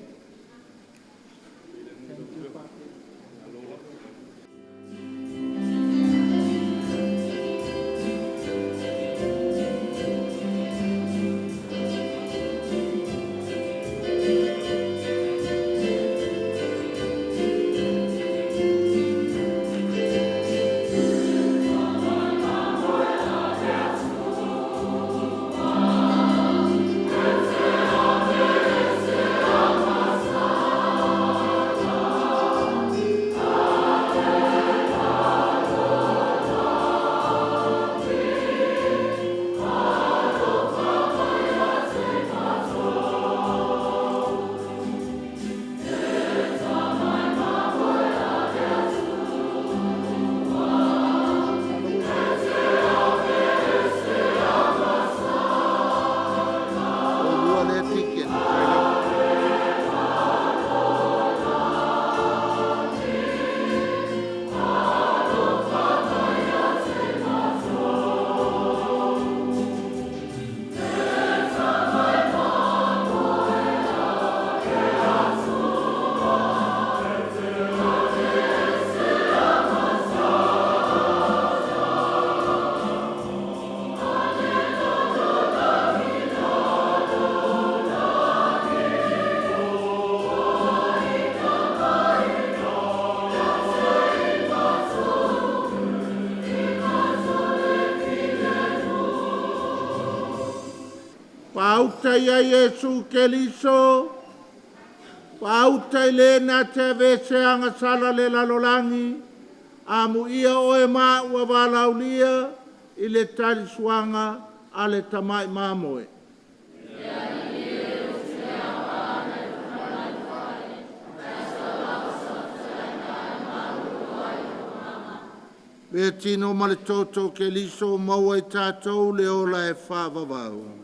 [SPEAKER 1] Pauta ia Iesu ke liso, pauta i le na te vese anga sala le lalolangi, amu ia oe maa ua walaulia i le tali suanga a le tamai mamoe. Vea tino ma le toto ke liso maua i tātou le ola e whaavavau.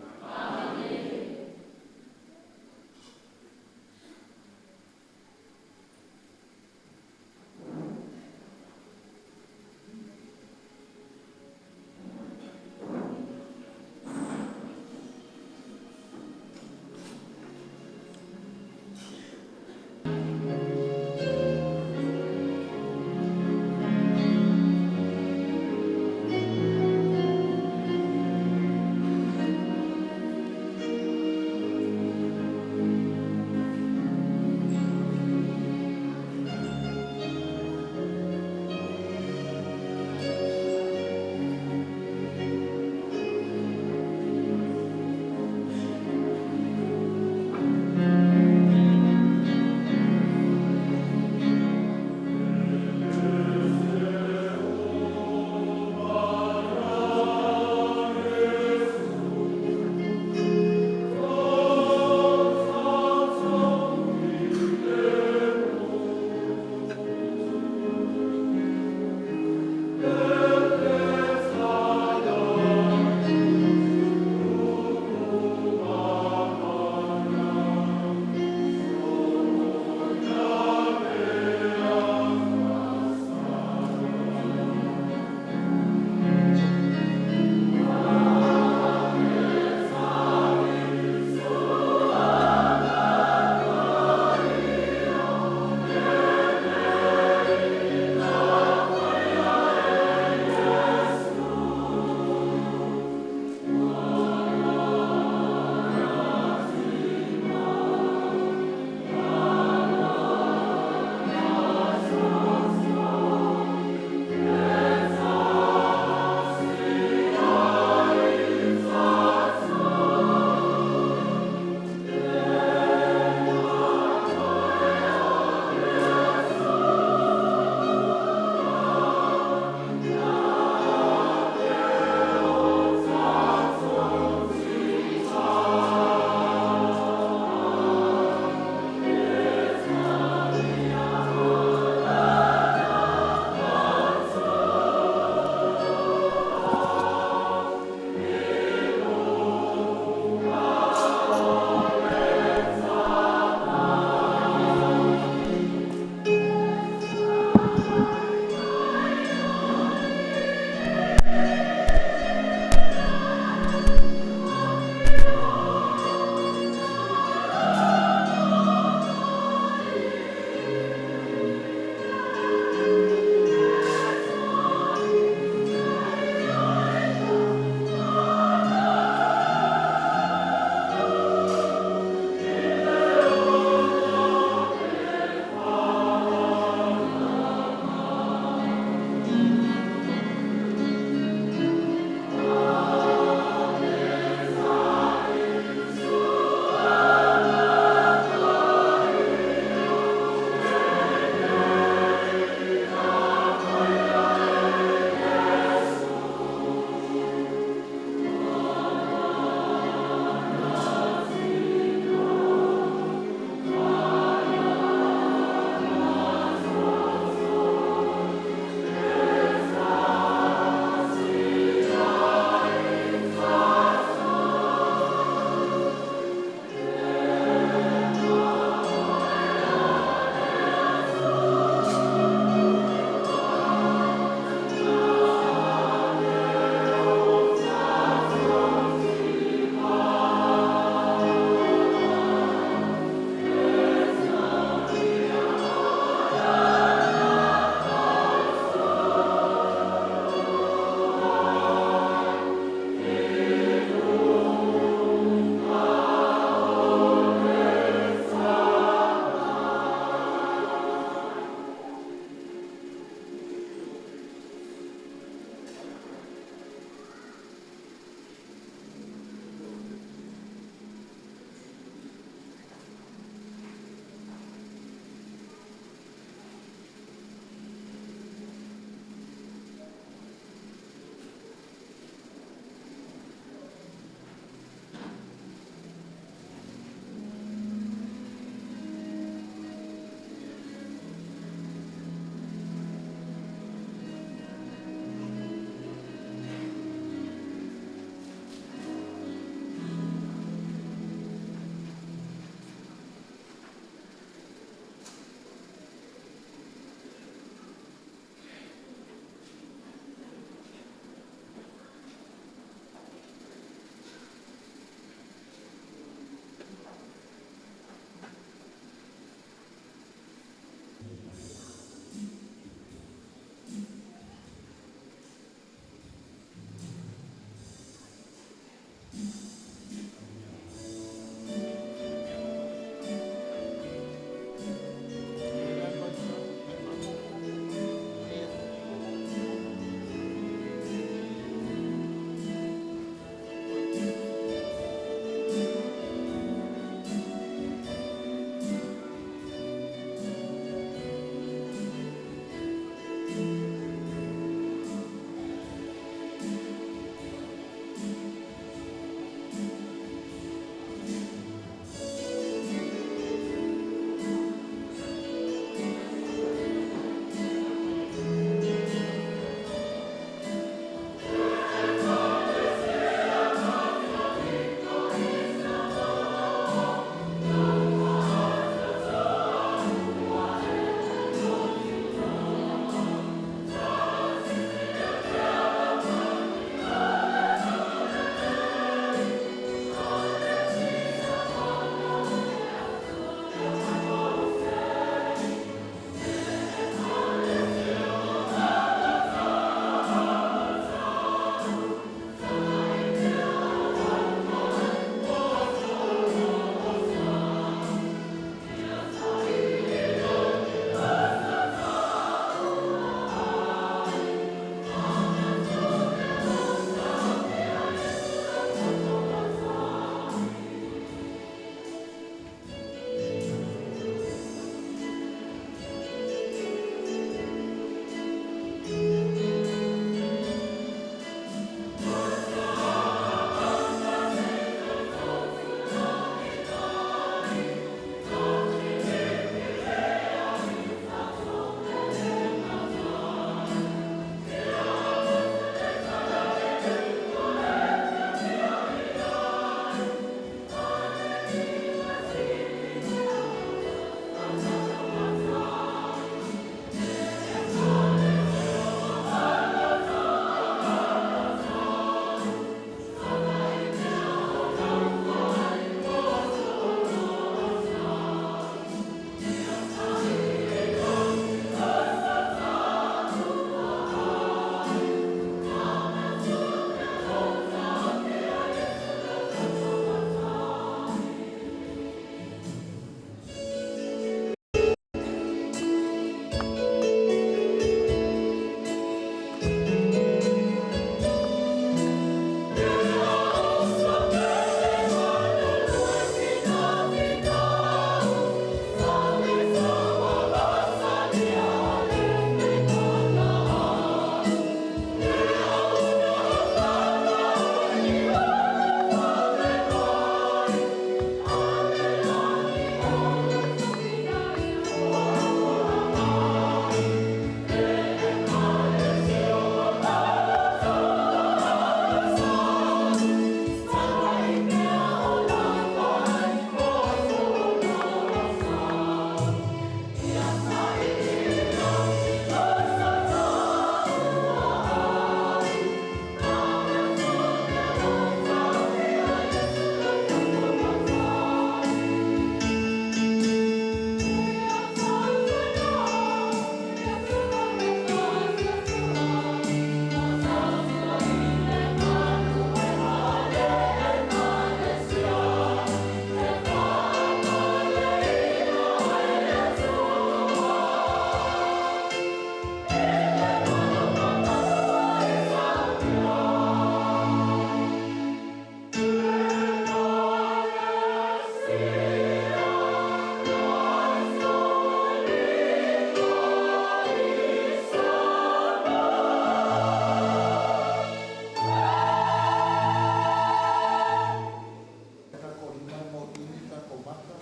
[SPEAKER 1] mata,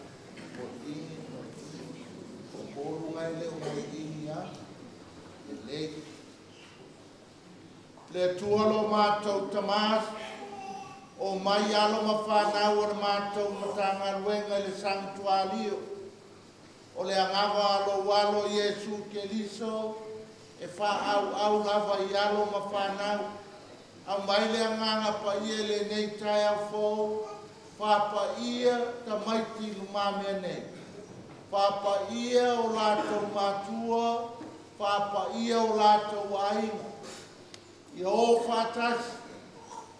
[SPEAKER 1] o ingi, o bolu ngai le o ingi a, e le. Le tualo mātou tamas, o mai alo mawhanau o le mātou matanga luenga le sanctuario, o le angava alo walo Iesu Keliso, e wha au lava i alo mawhanau, au mai le anganga pa ia le nei tai au fōu, wha pa ia ta maiti lumamea nei, wha pa ia o lātou mātua, wha pa ia o lātou ainga, i o whātasi,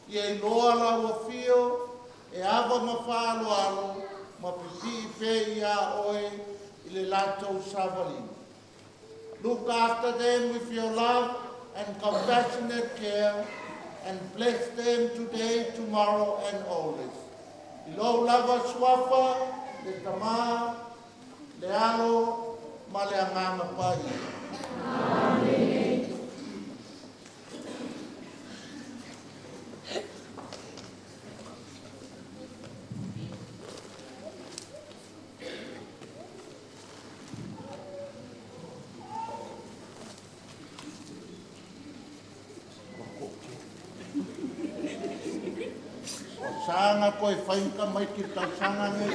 [SPEAKER 1] i e loa laua fio, e awa mawhalo alo, ma pipi pe i a oe, i le lātou savalina. Look after them with your love and compassionate care, and bless them today, tomorrow, and always. I lo lava swafa, le tama, le alo, ma le anganga pai. Amen. Sanga koe whainka mai ki tau sanga ngai.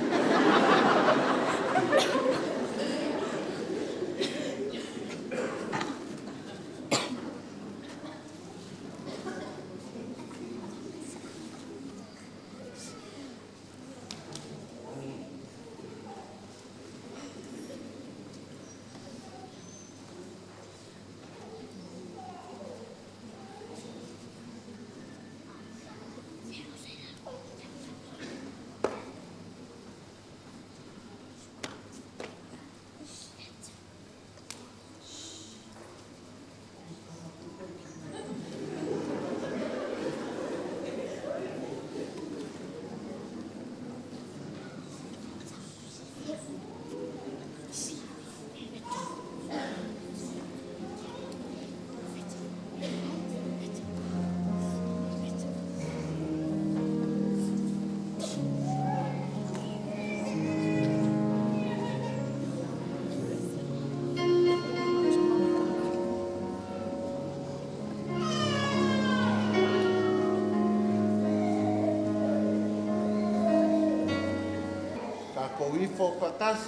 [SPEAKER 1] Ko ifo kakas.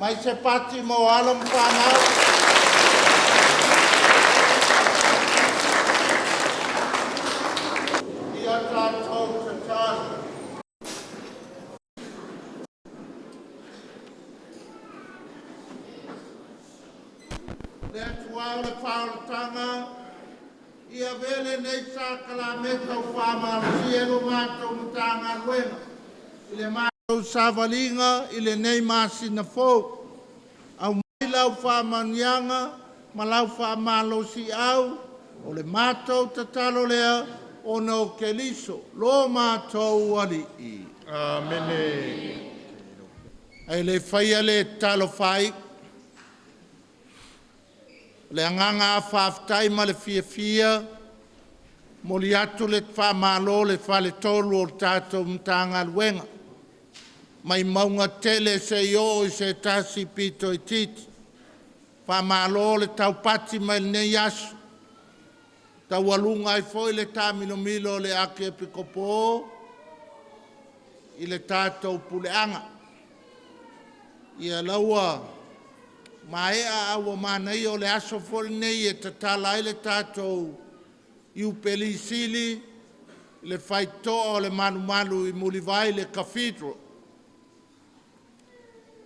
[SPEAKER 1] Mai se pati mo alam whanau. Ia tātou te tātou. Le tuau le whaulatanga. Ia vele nei sa kalameta o whamau sielo mātou mutanga luenga. Ile mātou savalinga, ile nei māsina fōu. Au mai lau whamanianga, ma lau whamalo si au, o le mātou tatalo lea, o no Keliso, lo mātou wali i. Amene. Ai le whaia le talo whai, le anganga a whaftai ma le fia, mo li atu le whamalo le whale tolu o tātou mtanga luenga. Mai maunga tele se yo i se tasi pito i titi. Whamalo le tau pati mai ne yasu. Tau walunga i foi le tamino milo le ake e pikopo i le tātou puleanga. Ia laua maea awa manai o le aso foli nei e tatala i le tātou iu peli sili le faitoa o le manumalu i mulivai le cathedral.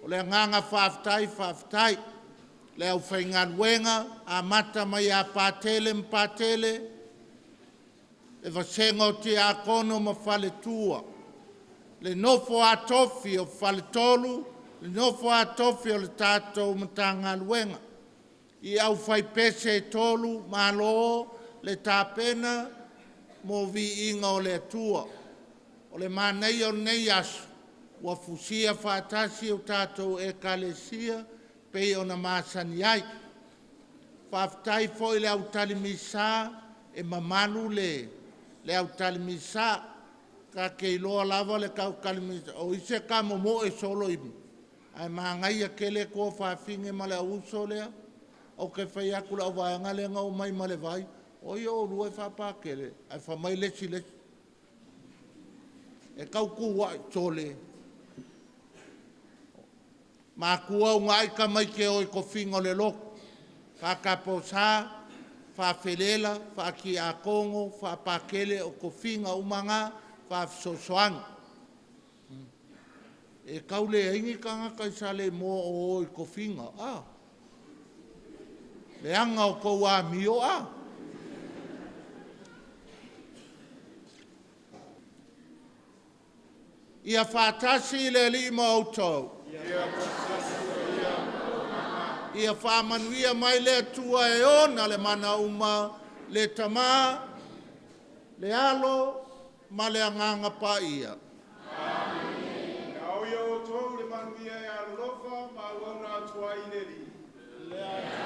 [SPEAKER 1] O le nganga whaftai, le au whaingan wenga, a mata mai a pātele mpātele, e vasenga o te a kono ma whale tua. Le nofo a tofi o whale tolu, le nofo a tofi o le tātou matanga luenga. I au whai pese tolu, malo, le tāpena, mo vi inga o le atua. O le manei o nei asu. Wa fusia whātasi o tātou e kalesia, pei o na māsani ai. Whaftai foi le au talimisa e mamalu le au talimisa. ka kei loa lava le kau kalimisa. O ise ka momo e solo imu. Ai maangai a kele ko whaafinge ma le auso lea. O ke whai aku la vai ngale ngau mai ma le vai. O ia o rua e whapakele. Ai whamai lesi lesi. E kau kuwa tole. Ma kua unga ka mai ke o i ko fingo le loko. Whakapo sa, whawhelela, whaki a kongo, whapakele o ko finga umanga, whafsosoang. E kau le ingi kanga kai sa le mo o i ko finga. Le anga o ko wa mio Ia whātasi le lima o tau. Ia whāmanuia mai le tua e ona le mana uma, le tama, le alo, ma le anganga pa ia.
[SPEAKER 3] Amen. Au ia o tau le manuia e alofa, ma wana atua i le li.